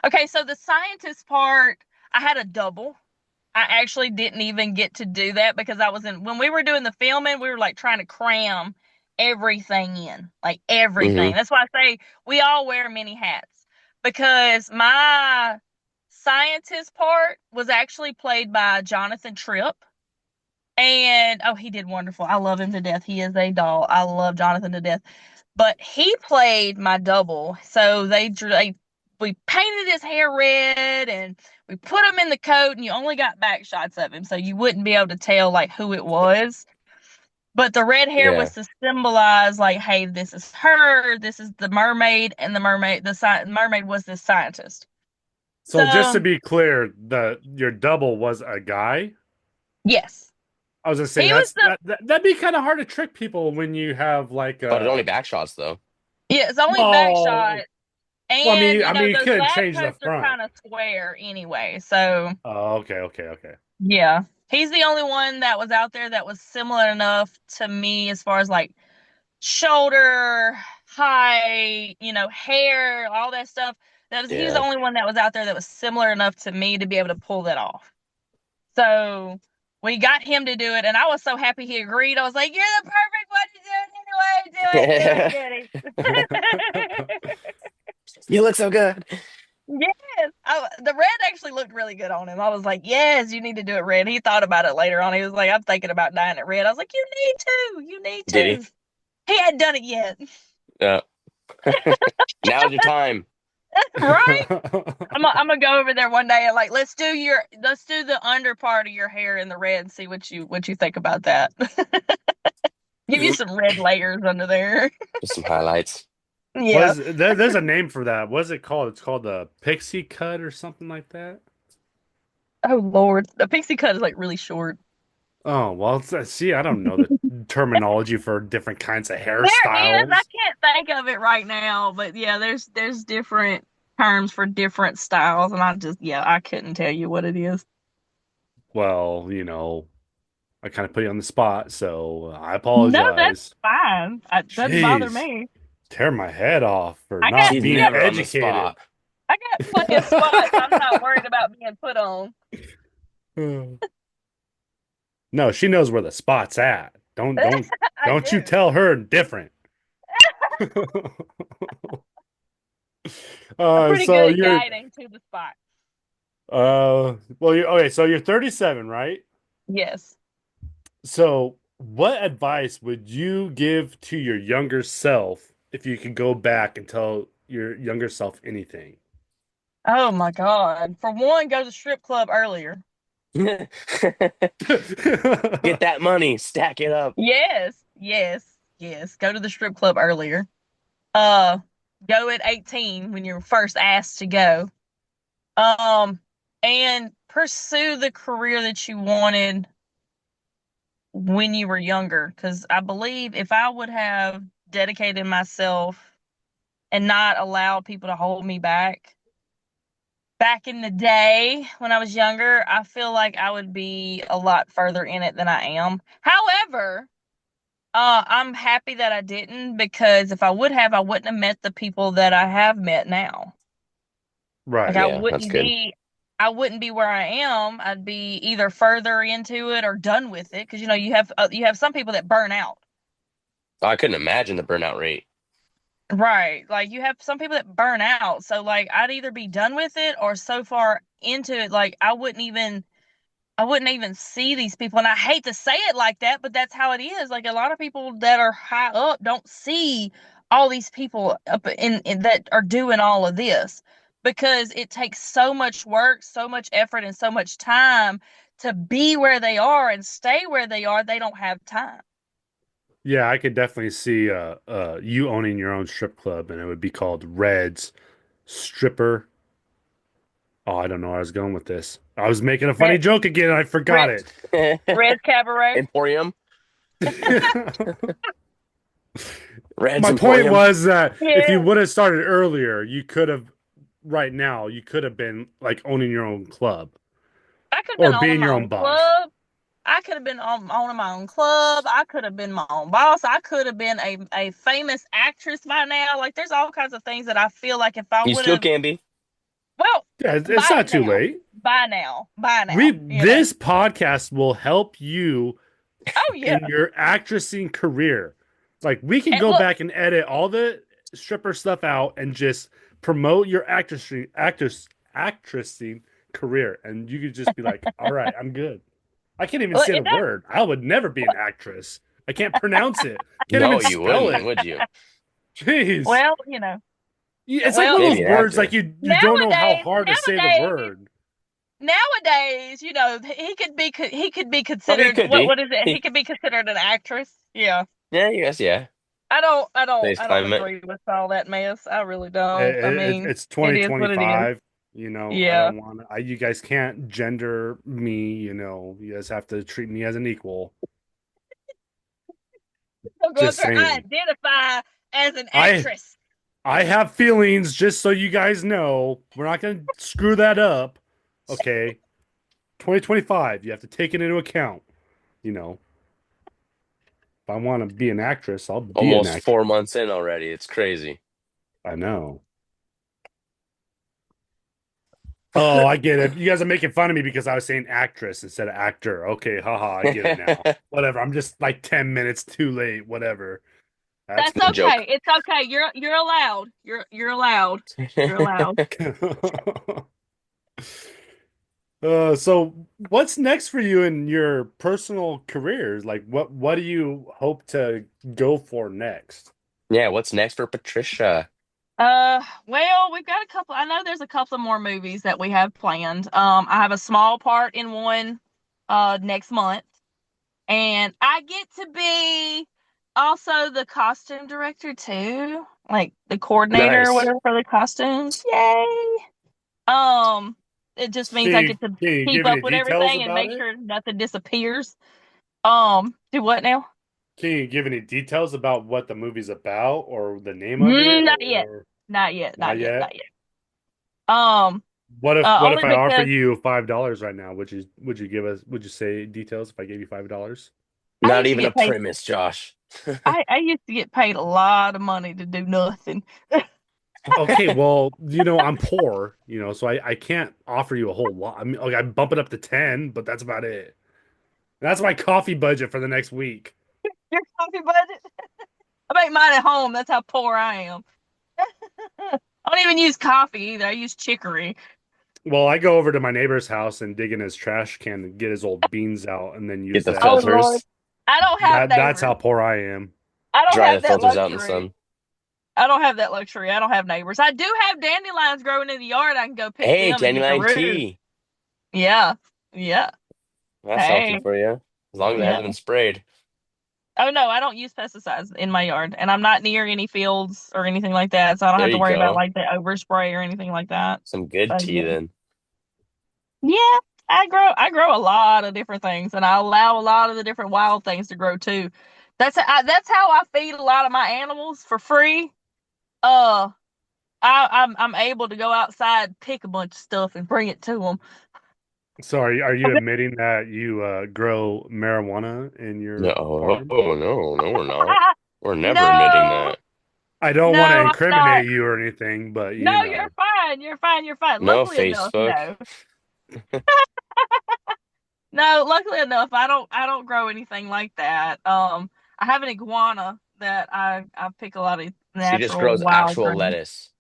Okay, so the scientist part, I had a double. I actually didn't even get to do that because when we were doing the filming, we were like trying to cram everything in, like everything. Hmm. That's why I say we all wear many hats, because my scientist part was actually played by Jonathan Tripp. And oh, he did wonderful. I love him to death. He is a doll. I love Jonathan to death. But he played my double. So we painted his hair red and we put him in the coat, and you only got back shots of him, so you wouldn't be able to tell like who it was. But the red hair was Yeah. to symbolize like, hey, this is her, this is the mermaid, and the mermaid was this scientist. So just to So be clear, the your double was a guy. yes, I was gonna say he was the that'd be kind of hard to trick people when you have like But it's only back shots though. yeah, it's only back shot. well, And I mean you those couldn't lab change the coats are front. kind of square anyway. So Oh, okay. yeah. He's the only one that was out there that was similar enough to me as far as like shoulder, height, hair, all that stuff. He was the Yeah. only one that was out there that was similar enough to me to be able to pull that off. So we got him to do it, and I was so happy he agreed. I was like, "You're the perfect one to do it anyway. Do it, Daddy." You look so good. Yes. The red actually looked really good on him. I was like, yes, you need to do it red. He thought about it later on. He was like, I'm thinking about dyeing it red. I was like, you need to. You need Did he? to. He hadn't done it yet. Yeah. Now's your time. Right? I'm gonna go over there one day and like let's do the under part of your hair in the red and see what you think about that. Give you some red layers under there. Just some highlights. Yeah. There's a name for that. What's it called? It's called the pixie cut or something like that. Oh Lord, the pixie cut is like really short. Oh, well, see, I don't know the terminology for different kinds of There is. I hairstyles. can't think of it right now, but yeah, there's different terms for different styles, and I couldn't tell you what it is. Well, I kind of put you on the spot, so I No, that's apologize. fine. It doesn't bother Jeez, me. tear my head off for I got not She's being plenty. never on the educated. spot. I got plenty of spots. I'm not worried about being put on. No, she knows where the spot's at. Don't don't I don't you do. tell her different. I'm pretty So good at you're guiding to the spot. well, you're okay. So you're 37, right? Yes. So what advice would you give to your younger self if you could go back and tell your younger self anything? Oh my God. For one, go to the strip club earlier. Get that money, stack it up. Yes, yes, yes. Go to the strip club earlier. Uh, go at 18 when you're first asked to go. Um, and pursue the career that you wanted when you were younger. Because I believe if I would have dedicated myself and not allowed people to hold me back in the day when I was younger, I feel like I would be a lot further in it than I am. However, I'm happy that I didn't because if I would have, I wouldn't have met the people that I have met now. Like Right. Yeah, that's good. I wouldn't be where I am. I'd be either further into it or done with it because you have some people that burn out. I couldn't imagine the burnout rate. Right. Like you have some people that burn out. So like I'd either be done with it or so far into it like I wouldn't even see these people. And I hate to say it like that, but that's how it is. Like a lot of people that are high up don't see all these people up in that are doing all of this because it takes so much work, so much effort, and so much time to be where they are and stay where they are. They don't have time. Yeah, I could definitely see you owning your own strip club and it would be called Red's Stripper. Oh, I don't know where I was going with this. I was making a funny Red, joke again and I forgot red, it. red cabaret. Emporium, Red's My point Emporium. was that if you Yeah. would have started earlier, you could have right now, you could have been like owning your own club I could have or been owning being my your own own boss. club. I could have been owning my own club. I could have been my own boss. I could have been a famous actress by now. Like, there's all kinds of things that I feel like if I You would still have, can be. well, Yeah, it's not too late. by now, you know. This podcast will help you Oh in yeah, your actressing career. Like we can and go look, back and edit all the stripper stuff out and just promote your actressing career, and you could just be like, "All right, I'm good." I can't even look, say the it does. word. I would never be an actress. I can't pronounce it. Can't even No, you spell wouldn't, it. would you? Jeez. Well, you know, It's like well, one of those Maybe an words like actor. you don't know how nowadays, hard to say the nowadays, word. nowadays, you know, he could be Oh, he considered could be. what is it? He could be considered an actress. Yeah. Yeah, yes, yeah. Today's I don't climate. agree with all that mess. I really don't. I mean, It's it is what it is. 2025. I Yeah. don't want to. You guys can't gender me. You guys have to treat me as an equal. So go up Just there, I saying. identify as an I actress. I have feelings. Just so you guys know, we're not gonna screw that up. Okay, 2025. You have to take it into account. You know, if I want to be an actress, I'll be an Almost actress. 4 months in already. It's crazy. I know. Oh, I get it. You guys are making fun of me because I was saying actress instead of actor. Okay, haha, I get it now. Whatever. I'm just like 10 minutes too late. Whatever. That's That's The cool. joke. okay. It's okay. You're allowed. You're allowed. You're allowed. So what's next for you in your personal careers? Like what do you hope to go for next? Yeah, what's next for Patricia? Well, we've got a couple. I know there's a couple of more movies that we have planned. I have a small part in one next month, and I get to be also the costume director too, like the coordinator or Nice. whatever for the costumes. Yay! Um, it just means I get to Can you keep give up any with details everything and about make it? sure nothing disappears. Do what now? Can you give any details about what the movie's about or the name of it Not yet. or Not yet. not Not yet. yet? Not yet. Um, What only if I offer because you $5 right now? Would you give us would you say details if I gave you $5? I Not used to even a get paid. premise, Josh. I used to get paid a lot of money to do nothing. Okay, well, I'm poor, so I can't offer you a whole lot. I mean, like I bump it up to 10, but that's about it. That's my coffee budget for the next week. Your coffee budget? I make mine at home. That's how poor I am. I don't even use coffee either. I use chicory. Well, I go over to my neighbor's house and dig in his trash can and get his old beans out and then Get use the Oh that. Lord, filters, I don't have That's neighbors. how poor I am. I don't dry have the that filters out in the luxury. sun. I don't have that luxury. I don't have neighbors. I do have dandelions growing in the yard. I can go pick Hey, them and get the dandelion roots. tea. Yeah, yeah. That's something Hey, for you. As long as it yeah. hasn't been sprayed. Oh no, I don't use pesticides in my yard, and I'm not near any fields or anything like that, so I don't There have to you worry about go. like the overspray or anything like that. Some good So tea yeah, then. yeah. I grow a lot of different things, and I allow a lot of the different wild things to grow too. That's how I feed a lot of my animals for free. Uh, I'm able to go outside, pick a bunch of stuff, and bring it to them. So are you admitting that you grow marijuana in No, your oh, farm? oh, no, we're not. We're never admitting No, that. I don't want to no, I'm not. incriminate you or anything, but No, you're fine. You're fine. You're fine. No Luckily enough, Facebook. no. No, luckily enough, I don't grow anything like that. I have an iguana that I pick a lot of She just natural grows wild actual greens. lettuce.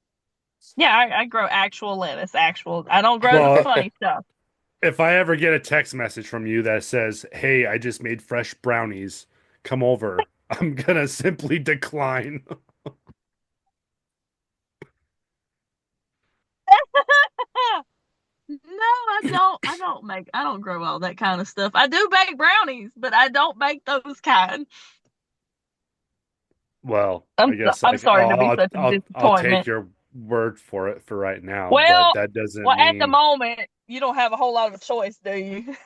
Yeah, I grow actual lettuce. Actual. I don't grow the well, funny stuff. if I ever get a text message from you that says, "Hey, I just made fresh brownies. Come over." I'm gonna simply decline. No, I don't. I don't grow all that kind of stuff. I do bake brownies, but I don't bake those kind. Well, I I'm guess I'm sorry to be such a I'll take disappointment. your word for it for right now, but Well, that doesn't well, at the mean. moment, you don't have a whole lot of a choice, do you?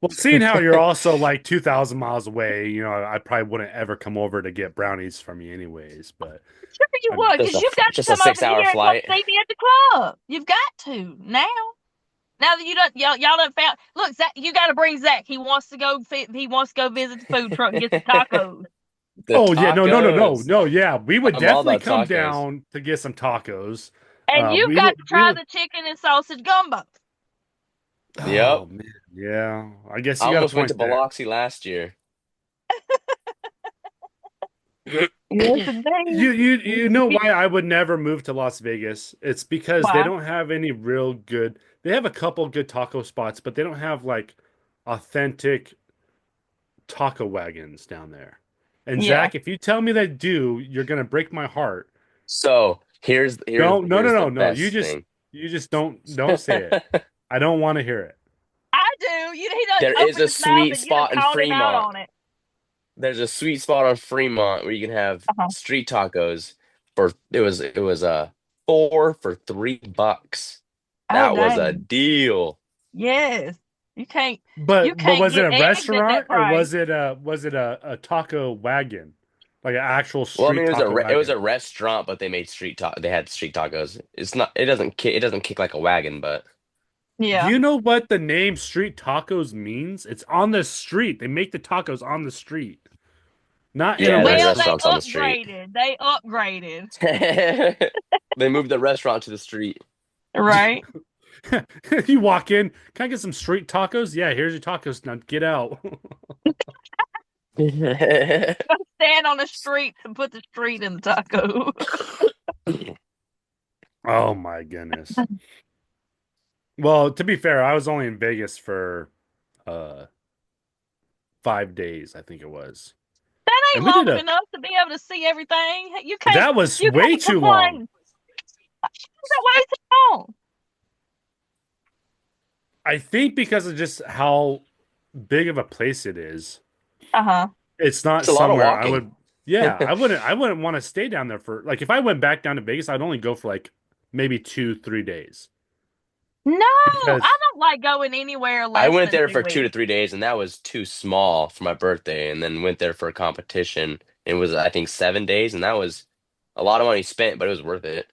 Well, seeing how you're also like 2,000 miles away, I probably wouldn't ever come over to get brownies from you anyways, but Sure you I mean, would, because you've got to Just a come over 6 hour here and come flight. see me at the club. You've got to now. Now that you don't, y'all done found. Look, Zach, you got to bring Zach. He wants to go. He wants to go visit the food truck and get some tacos. The oh yeah, tacos. no, yeah, we would I'm all definitely about come tacos. down to get some tacos. And you've We got would, to we try would. the chicken and sausage gumbo. Oh Yep. man, yeah, I guess I you got a almost went to point there. Biloxi last year. Yes, indeed. You know why I would never move to Las Vegas? It's because they Why? don't have any real good. They have a couple good taco spots, but they don't have like authentic taco wagons down there. And Yeah. Zach, if you tell me they do, you're gonna break my heart. So Don't, no, no, here's the no, no. best thing. You just don't say it. I don't want to hear it. I do. He doesn't There is open a his mouth sweet and you done spot in called him out Fremont. on it. There's a sweet spot on Fremont where you can have Uh-huh. street tacos for it was 4 for $3. Oh, That was a dang. deal. Yes. You can't you But can't was it get a eggs at that restaurant or price. was it a taco wagon, like an actual Well, I mean street it was taco it was wagon? a restaurant, but they had street tacos. It's not it doesn't kick like a wagon, but Do Yeah. you know what the name street tacos means? It's on the street. They make the tacos on the street, not in a yeah, there's Well, they restaurant. restaurants on the street. upgraded. They upgraded. They moved the restaurant to the street. Right? You walk in, can I get some street tacos? Yeah, here's your tacos. Now get out. Stand on the street and put the street in the taco. Oh my goodness. Well, to be fair, I was only in Vegas for uh 5 days, I think it was. That ain't And we did long a enough to be able to see everything. that was You way can't too long. complain. That way too long. I think because of just how big of a place it is. Uh-huh. It's not It's a lot of somewhere walking. Yeah, I wouldn't want to stay down there for like if I went back down to Vegas, I'd only go for like maybe 2, 3 days No, I because don't like going anywhere I less went than there two for two to weeks. three days, and that was too small for my birthday. And then went there for a competition. It was, I think, 7 days, and that was a lot of money spent, but it was worth it.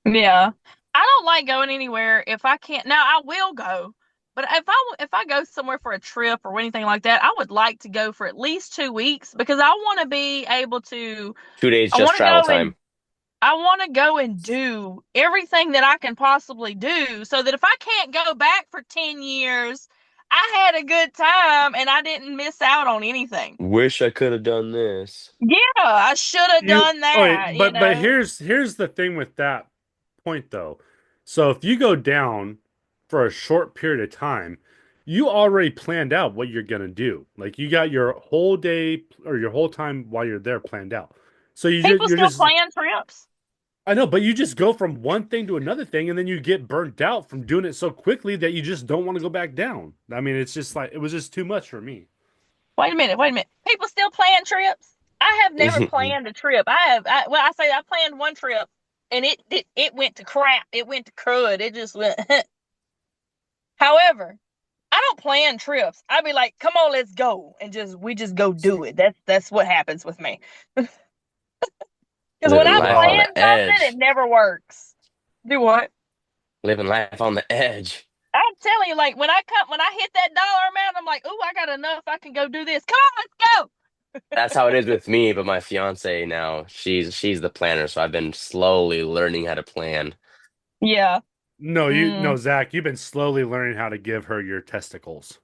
Yeah. I don't like going anywhere if I can't. Now I will go, but if I go somewhere for a trip or anything like that, I would like to go for at least 2 weeks because I want to be able to. 2 days I just want to travel go time. and I want to go and do everything that I can possibly do, so that if I can't go back for 10 years, I had a good time and I didn't miss out on anything. Wish I could have done this. Yeah, I should have you done oh wait, that. but here's the thing with that point though. So if you go down for a short period of time, you already planned out what you're gonna do. Like you got your whole day or your whole time while you're there planned out. So People you're still just plan trips. I know, but you just go from one thing to another thing, and then you get burnt out from doing it so quickly that you just don't want to go back down. I mean, it's just like it was just too much for me. Wait a minute, wait a minute. People still plan trips? I have never planned a trip. Well, I say I planned one trip and it went to crap. It went to crud. It just went. However, I don't plan trips. I'd be like, "Come on, let's go," and we just go do it. That's what happens with me. Because when Living I life on Wow. plan the something, it edge. never works. Do what? Living life on the edge. I'm telling you, like when I hit that dollar amount, I'm like, "Ooh, I got enough. I can go do this. Come on, let's go." That's how it is with me, but my fiance now, she's the planner, so I've been slowly learning how to plan. Yeah. No, Mm. Zach, you've been slowly learning how to give her your testicles.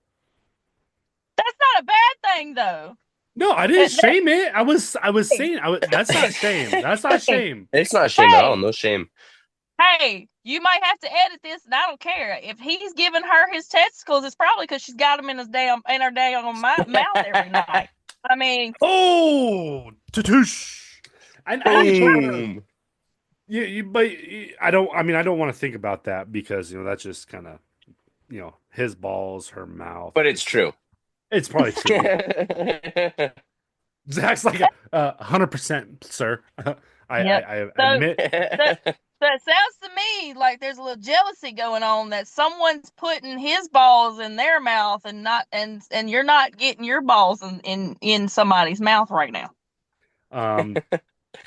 That's not a bad thing, though. No, I didn't That, shame it. I was hey, saying that's not shame. That's not hey, shame. It's not shame at all, hey, no shame. hey, you might have to edit this, and I don't care. If he's giving her his testicles, it's probably because she's got them in her damn mouth every night. I mean, Oh, tutoosh. I that's but true. Boom. I don't. I mean, I don't want to think about that because that's just kind of his balls, her mouth. But it's true. It's probably true. Yeah. Zach's like 100%, sir. Yep. I So, admit. so, so it sounds to me like there's a little jealousy going on that someone's putting his balls in their mouth and not and you're not getting your balls in somebody's mouth right now. Um,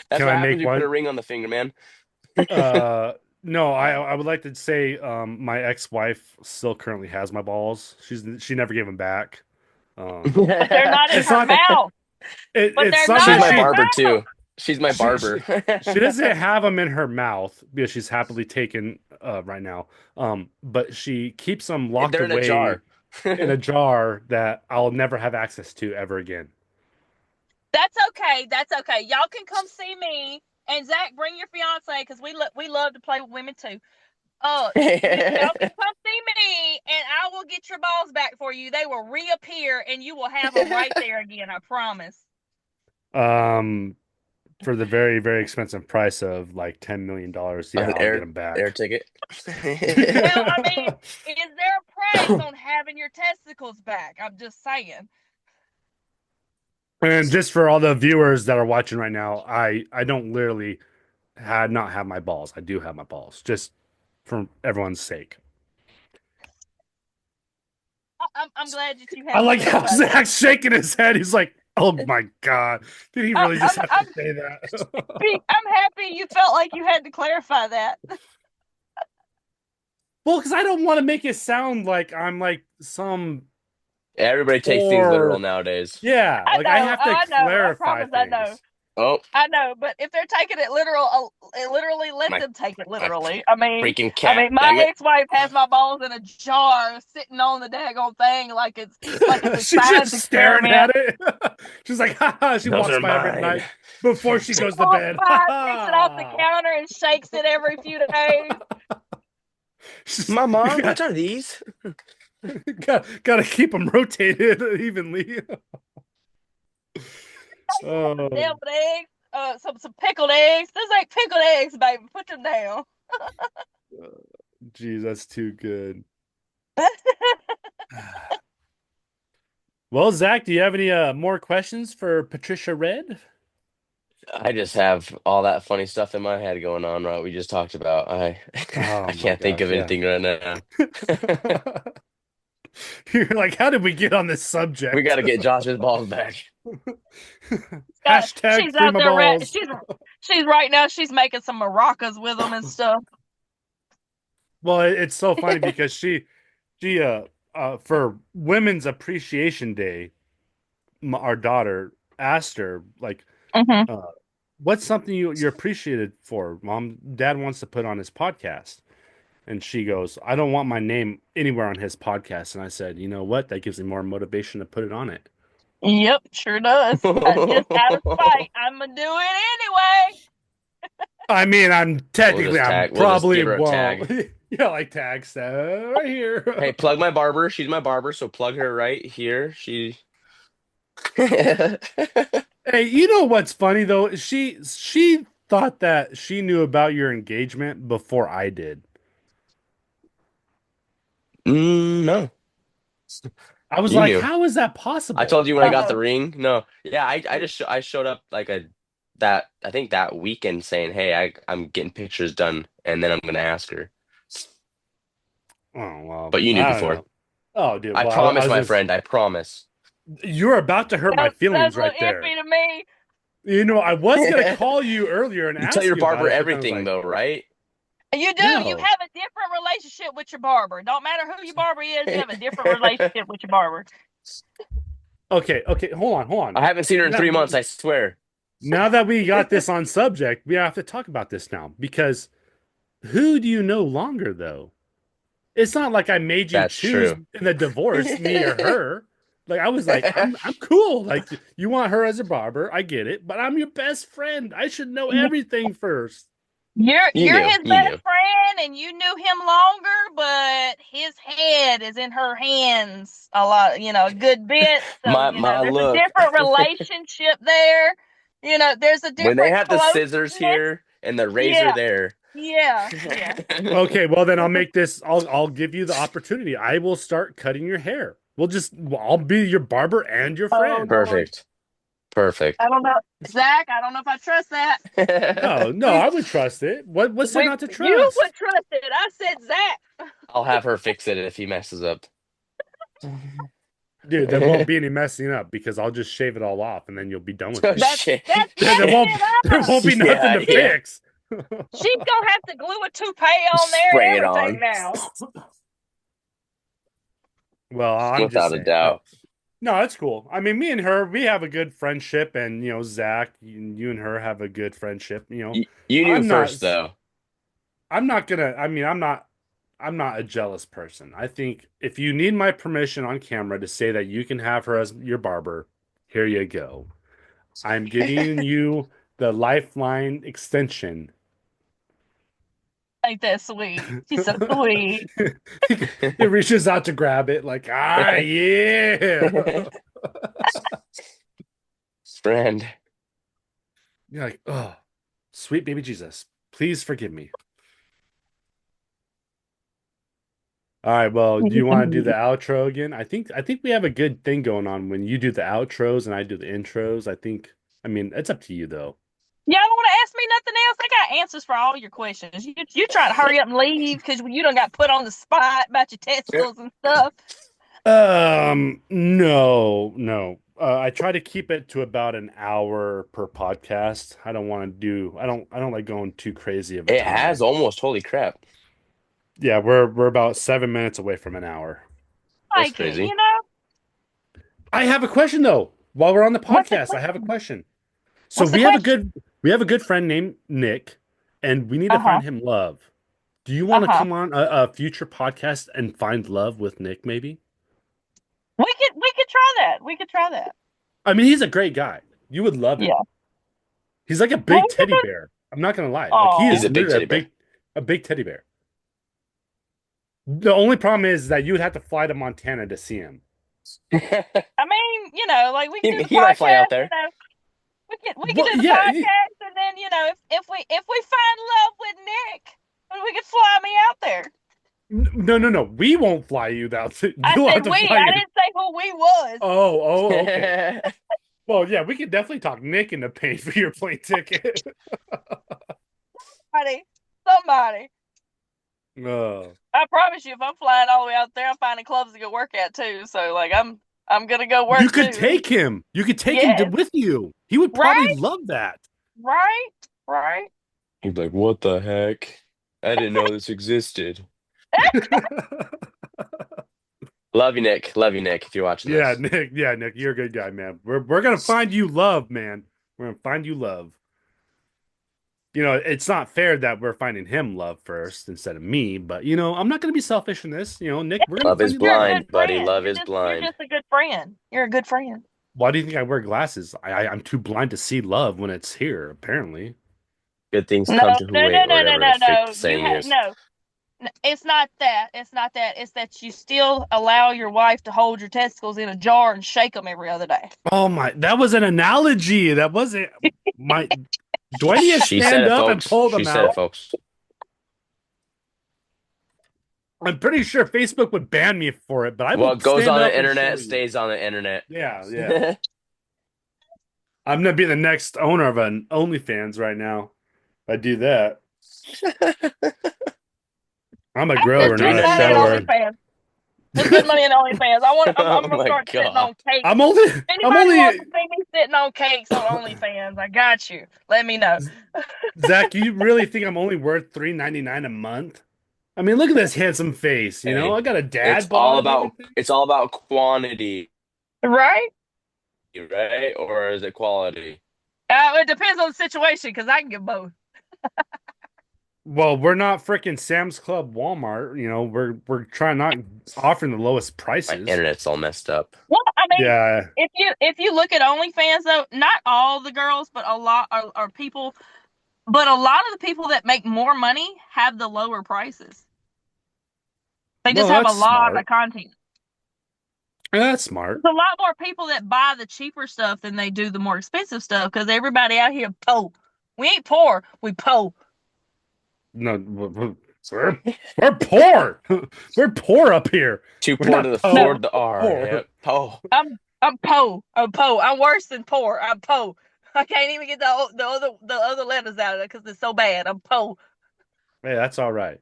That's can what I happens make when you put a one? ring on the finger, man. No, I would like to say my ex-wife still currently has my balls. She never gave them back. Um, But they're not in it's her not mouth. But it's they're not She's not that my in her barber mouth. too. She's my barber. she doesn't have them in her mouth because she's happily taken right now. But she keeps them locked They're in a away jar. in a jar that I'll never have access to ever again. That's okay. That's okay. Y'all can come see me and Zach. Bring your fiance because we love to play with women too. Y'all can come see me and I will get your balls back for you. They will reappear and you will have them right there again. I promise. Um, for the very, very expensive price of like $10 million, yeah, An I'll get them air back. ticket. Well, I mean, is there a price on having your testicles back? I'm just saying. And just for all the viewers that are watching right now, I don't literally had not have my balls. I do have my balls, just for everyone's sake. I'm glad that you I had to like how clarify that. Zach's shaking his head. He's like, "Oh my God, did he I, really just I'm have to I'm say that?" I'm happy you felt like you had to clarify that. Well, because I don't want to make it sound like I'm like some Everybody takes things literal poor. nowadays. Yeah, like I have to I know. I clarify promise I know. things. Oh, I know, but if they're taking it literal, literally let my them take it my literally. freaking I cat, mean, my damn it. ex-wife has my balls in a jar, sitting on the daggone thing like it's a She's science just staring at experiment. it. She's like, ha ha. She Those walks are by every mine. night before she She goes to walks bed. Ha by, takes it off the ha. counter, and shakes it every few days. You Mama, what are these? gotta keep them rotated evenly. Some Oh, deviled eggs, some pickled eggs. Those like pickled eggs, baby. Put them down. geez, that's too good. Well, Zach, do you have any more questions for Patricia Red? I just have all that funny stuff in my head going on, right? We just talked about. I Oh I my can't think gosh, of yeah. anything right now. You're like, how did we get on this We got subject? to get Josh's balls back. Hashtag She's free out my there. balls. She's right now. She's making some maracas with them and stuff. Well, it's so funny because she for Women's Appreciation Day, our daughter asked her like, Hmm. uh, what's something you're appreciated for? Mom, Dad wants to put on his podcast. And she goes, I don't want my name anywhere on his podcast. And I said, you know what? That gives me more motivation to put it on it. Yep, sure does. Just out of spite, I'm gonna do it anyway. I mean, We'll just I'm tag. We'll just probably give her a won't. tag. Yeah, like tag stuff right Hey, here. plug my barber. She's my barber, so plug her right here. She. Hey, you know what's funny though? She thought that she knew about your engagement before I did. No, I was you like, knew. how is that I possible? told you when I got Uh, the ring. No, yeah, I showed up like a that I think that weekend saying, "Hey, I'm getting pictures done, and then I'm gonna ask her." Oh, well, But you knew I don't before. know. Oh, dude. I Well, I promise, was my just, friend. I promise. you're about to hurt my that's feelings a little right there. iffy to me. You know, I was gonna You call you earlier and tell ask your you about barber it, but then I was everything, like, though, right? You do. You no. have a different relationship with your barber. Don't matter who your barber is. You have a different relationship with your barber. Okay, okay, hold I on. haven't seen her in Now, 3 months. I swear. now that we got this on subject, we have to talk about this now because who do you know longer though? It's not like I made you That's choose true. in the divorce, me or her. Like I was like, I'm cool. Like you want her as a barber, I get it, but I'm your best friend. I should know Y- everything first. You You're knew. his You knew. best friend, and you knew him longer, but his head is in her hands a lot. A good bit. So My there's a look. different relationship there. There's a When they different had the closeness. scissors here and the razor Yeah, there. yeah, yeah. Okay, well then I'll make this. I'll give you the opportunity. I will start cutting your hair. I'll be your barber and your Oh friend. Lord, Perfect. Perfect. I don't know, Zach. I don't know if I trust that. No, no, I would trust it. What's there not to You trust? would trust it. I said Zach. I'll have her fix it if he messes up. Dude, there won't be any messing up because I'll just shave it all off and then you'll be done with Oh it. That's shit. that's There, there messing won't it there up. won't be nothing Yeah, to yeah. fix. She's gonna have to glue a toupee on there Spray and it everything on. now. Well, I'm just Without a saying. No. doubt. No, that's cool. I mean, me and her, we have a good friendship and Zach, you and her have a good friendship. You knew I'm not first though. I'm not gonna I mean, I'm not a jealous person. I think if you need my permission on camera to say that you can have her as your barber, here you go. I'm giving you the lifeline extension. Ain't that sweet? She's so sweet. It reaches out to grab it, like, yeah. Friend. You're like, oh, sweet baby Jesus, please forgive me. All right, well, do you want to do the outro again? I think we have a good thing going on when you do the outros and I do the intros. I mean, it's up to you though. Y'all don't want to ask me nothing else? I got answers for all your questions. You trying to hurry up and leave because you done got put on the spot about your testicles and stuff. No, no. I try to keep it to about an hour per podcast. I don't want to do, I don't like going too crazy of a It has timer. almost. Holy crap. Yeah, we're about 7 minutes away from an hour. That's Like it, crazy. I have a question though. While we're on the What's the podcast, I have a question? question. So What's the we have a question? good we have a good friend named Nick, and we need to Uh huh. find him love. Do you Uh want to huh. come on a future podcast and find love with Nick, maybe? We could try that. We could try that. I mean, he's a great guy. You would love him. Yeah. He's like a Well, big teddy bear. I'm not gonna lie. Like he He's is a oh, big literally teddy bear. a big teddy bear. The only problem is that you would have to fly to Montana to see him. I mean, like we can do the He might fly out podcast. there. We can Well, do the yeah. podcast, and then if we find love with Nick, then we can fly me out there. No, no, no. We won't fly you out. I You'll have said to we. fly I you. didn't say who we was. Oh, okay. Well, yeah, we can definitely talk Nick into paying for your plane ticket. Somebody, somebody. Oh. I promise you, if I'm flying all the way out there, I'm finding clubs to go work at too. So like, I'm gonna go You work could too. take him. You could take him Yes, with you. He would probably right, love that. right, right. He'd be like, "What the heck? I didn't know this existed." Love you, Nick. Love you, Nick. If you're watching Yeah, this, Nick. Yeah, Nick, you're a good guy, man. We're gonna find you love, man. We're gonna find you love. You know, it's not fair that we're finding him love first instead of me, but I'm not gonna be selfish in this. Nick, we're gonna love find is you the You're a love. good blind, buddy. friend. Love is You're blind. just a good friend. You're a good friend. Why do you think I wear glasses? I'm too blind to see love when it's here, apparently. Good things No, come to who no, no, wait, or no, no, whatever the no, freak no. the saying is. No. It's not that. It's not that. It's that you still allow your wife to hold your testicles in a jar and shake them every other day. Oh my, that was an analogy. That wasn't my. Do I need to She said stand it, up and folks. pull She them said it, out? folks. I'm pretty sure Facebook would ban me for it, but I will What goes stand on up the and show internet you. stays on the internet. Yeah, yeah. I'm gonna be the next owner of an OnlyFans right now. If I do that. I'm a I would For grower, just three not a spend ninety money nine in a shower. month. OnlyFans. Just spend money in OnlyFans. I'm Oh gonna my start sitting God. on cakes. I'm only, If I'm anybody wants to only, see me sitting on cakes on OnlyFans, I got you. Let me know. Zach. You really think I'm only worth $3.99 a month? I mean, look at this handsome face. Hey, I got a dad bod and everything. it's all about quantity, Right? right? Or is it quality? It depends on the situation because I can get both. Well, we're not freaking Sam's Club, Walmart. We're trying not offering the lowest My prices. internet's all messed up. Well, I mean, Yeah. if you look at OnlyFans though, not all the girls, but a lot are people. But a lot of the people that make more money have the lower prices. They Well, just have a that's lot of smart. content. That's smart. There's a lot more people that buy the cheaper stuff than they do the more expensive stuff because everybody out here poor. We ain't poor, we poor. No, we're poor. We're poor up here. Too We're poor to not No, afford po the R. poor. Yep. Oh, I'm poor. I'm poor. I'm worse than poor. I'm poor. I can't even get the other letters out of it because it's so bad. I'm poor. Hey, that's all right.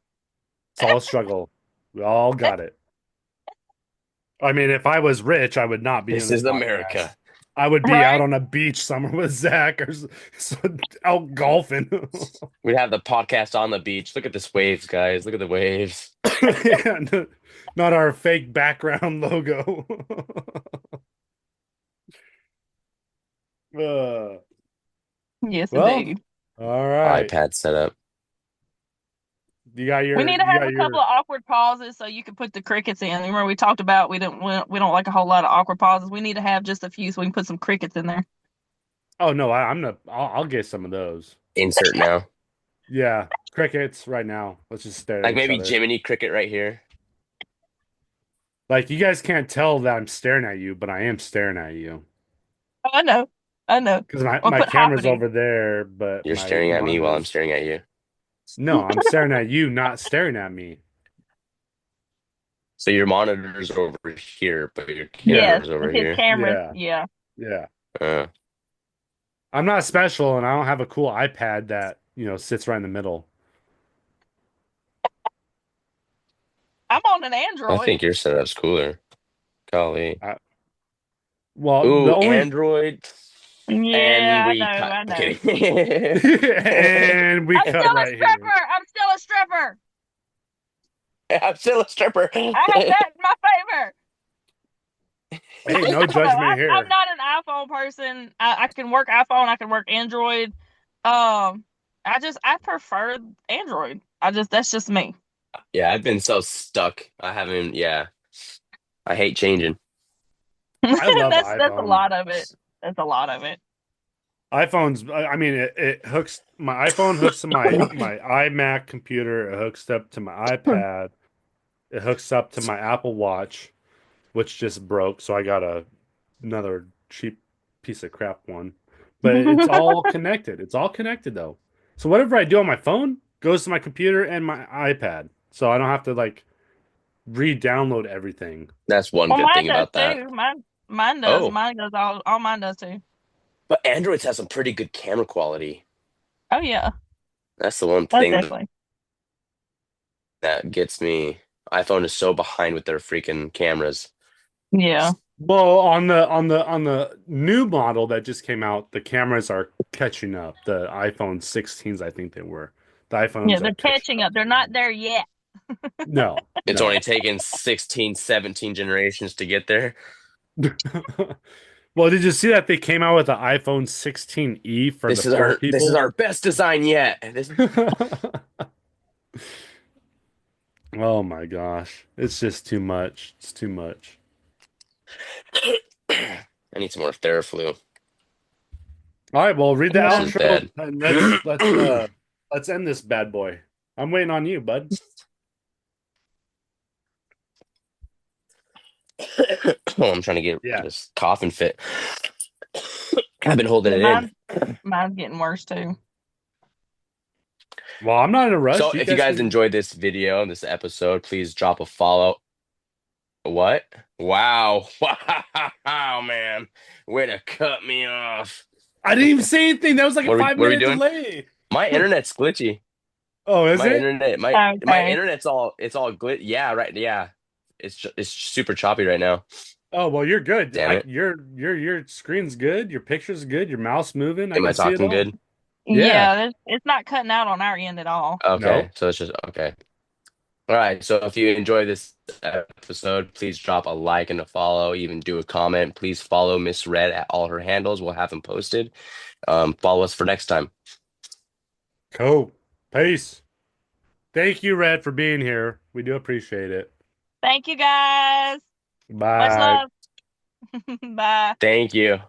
It's all a struggle. We all got it. I mean, if I was rich, I would not be in this this is podcast. America. I would be out Right? on a beach somewhere with Zach or out golfing. We'd have the podcast on the beach. Look at this waves, guys. Look at the waves. Yeah, not our fake background logo. Uh, Yes, well, indeed. all right. iPad setup. We need to You have got a couple your. of awkward pauses so you can put the crickets in. Remember we talked about we don't like a whole lot of awkward pauses. We need to have just a few so we can put some crickets in there. Oh no, I'm not. I'll get some of those. Insert now. Yeah, crickets right now. Let's just stare at Like each maybe other. Jiminy Cricket right here. Like you guys can't tell that I'm staring at you, but I am staring at you Oh, I know. I know. because my Or my put camera's hoppity. over there, but You're my staring at me while I'm monitor's. staring at you. No, I'm staring at you, not staring at me. So your monitor's over here, but your Yeah, Yes, camera's over his here. cameras. yeah, Yeah. yeah. Uh, I'm not special, and I don't have a cool iPad that sits right in the middle. I'm on an I Android. think your setup's cooler. Golly. I, well, the Ooh, only Android. And Yeah, I we know. cut. I I'm know. kidding. and we I'm cut still a right here. stripper. I'm still a stripper. I'm still a stripper. I have that in my favor. Hey, I no don't know. judgment I'm here. not an iPhone person. I can work iPhone. I can work Android. I prefer Android. That's just me. Yeah, I've been so stuck. I haven't, yeah. I hate changing. I love That's a iPhone. lot of it. That's a lot of it. iPhones. I mean, it hooks my iPhone hooks to my iMac computer. It hooks up to my iPad. It hooks up to my Apple Watch, which just broke. So I got another cheap piece of crap one. But it's all connected. It's all connected though. So whatever I do on my phone goes to my computer and my iPad. So I don't have to like re-download everything. That's one Well, good mine thing does about that. too. Mine does. Oh, Mine does all mine does too. But Androids have some pretty good camera quality. Oh yeah, That's the one most thing definitely. that gets me. iPhone is so behind with their freaking cameras. Yeah, Well, on the new model that just came out, the cameras are catching up. The iPhone 16s, I think they were. The yeah, iPhones are they're catching catching up up. to They're not there yet. no, It's no. only taken 16, 17 generations to get there. Well, did you see that they came out with the iPhone 16e for the poor This is people? our best design yet. This Oh my gosh. It's just too much. It's too much. I need some more Theraflu. All right, well, read the This Yeah. is outro bad. and let's let's Oh, uh let's end this bad boy. I'm waiting on you, bud. I'm trying to get Yeah. this coughing fit. I've been holding Yeah, it in. mine's getting worse too. Well, I'm not in a So rush. You if you guys guys can. enjoyed this video, this episode, please drop a follow. What? Wow. Wow, man. Way to cut me off. I didn't even say anything. That was like a five What are we minute doing? delay. My internet's glitchy. Oh, is My it? internet, my Okay. internet's all Yeah, right. Yeah. It's super choppy right now. Oh, well, you're good. Damn I it. your screen's good. Your picture's good. Your mouse moving. I Am I can see it talking all. good? Yeah. Yeah, it's not cutting out on our end at all. No. Okay. So it's just okay. All right. So if you enjoy this episode, please drop a like and a follow, even do a comment. Please follow Miss Red at all her handles. We'll have them posted. Follow us for next time. Cool. Peace. Thank you, Red, for being here. We do appreciate it. Thank you guys. Much Bye. love. Bye. Thank you.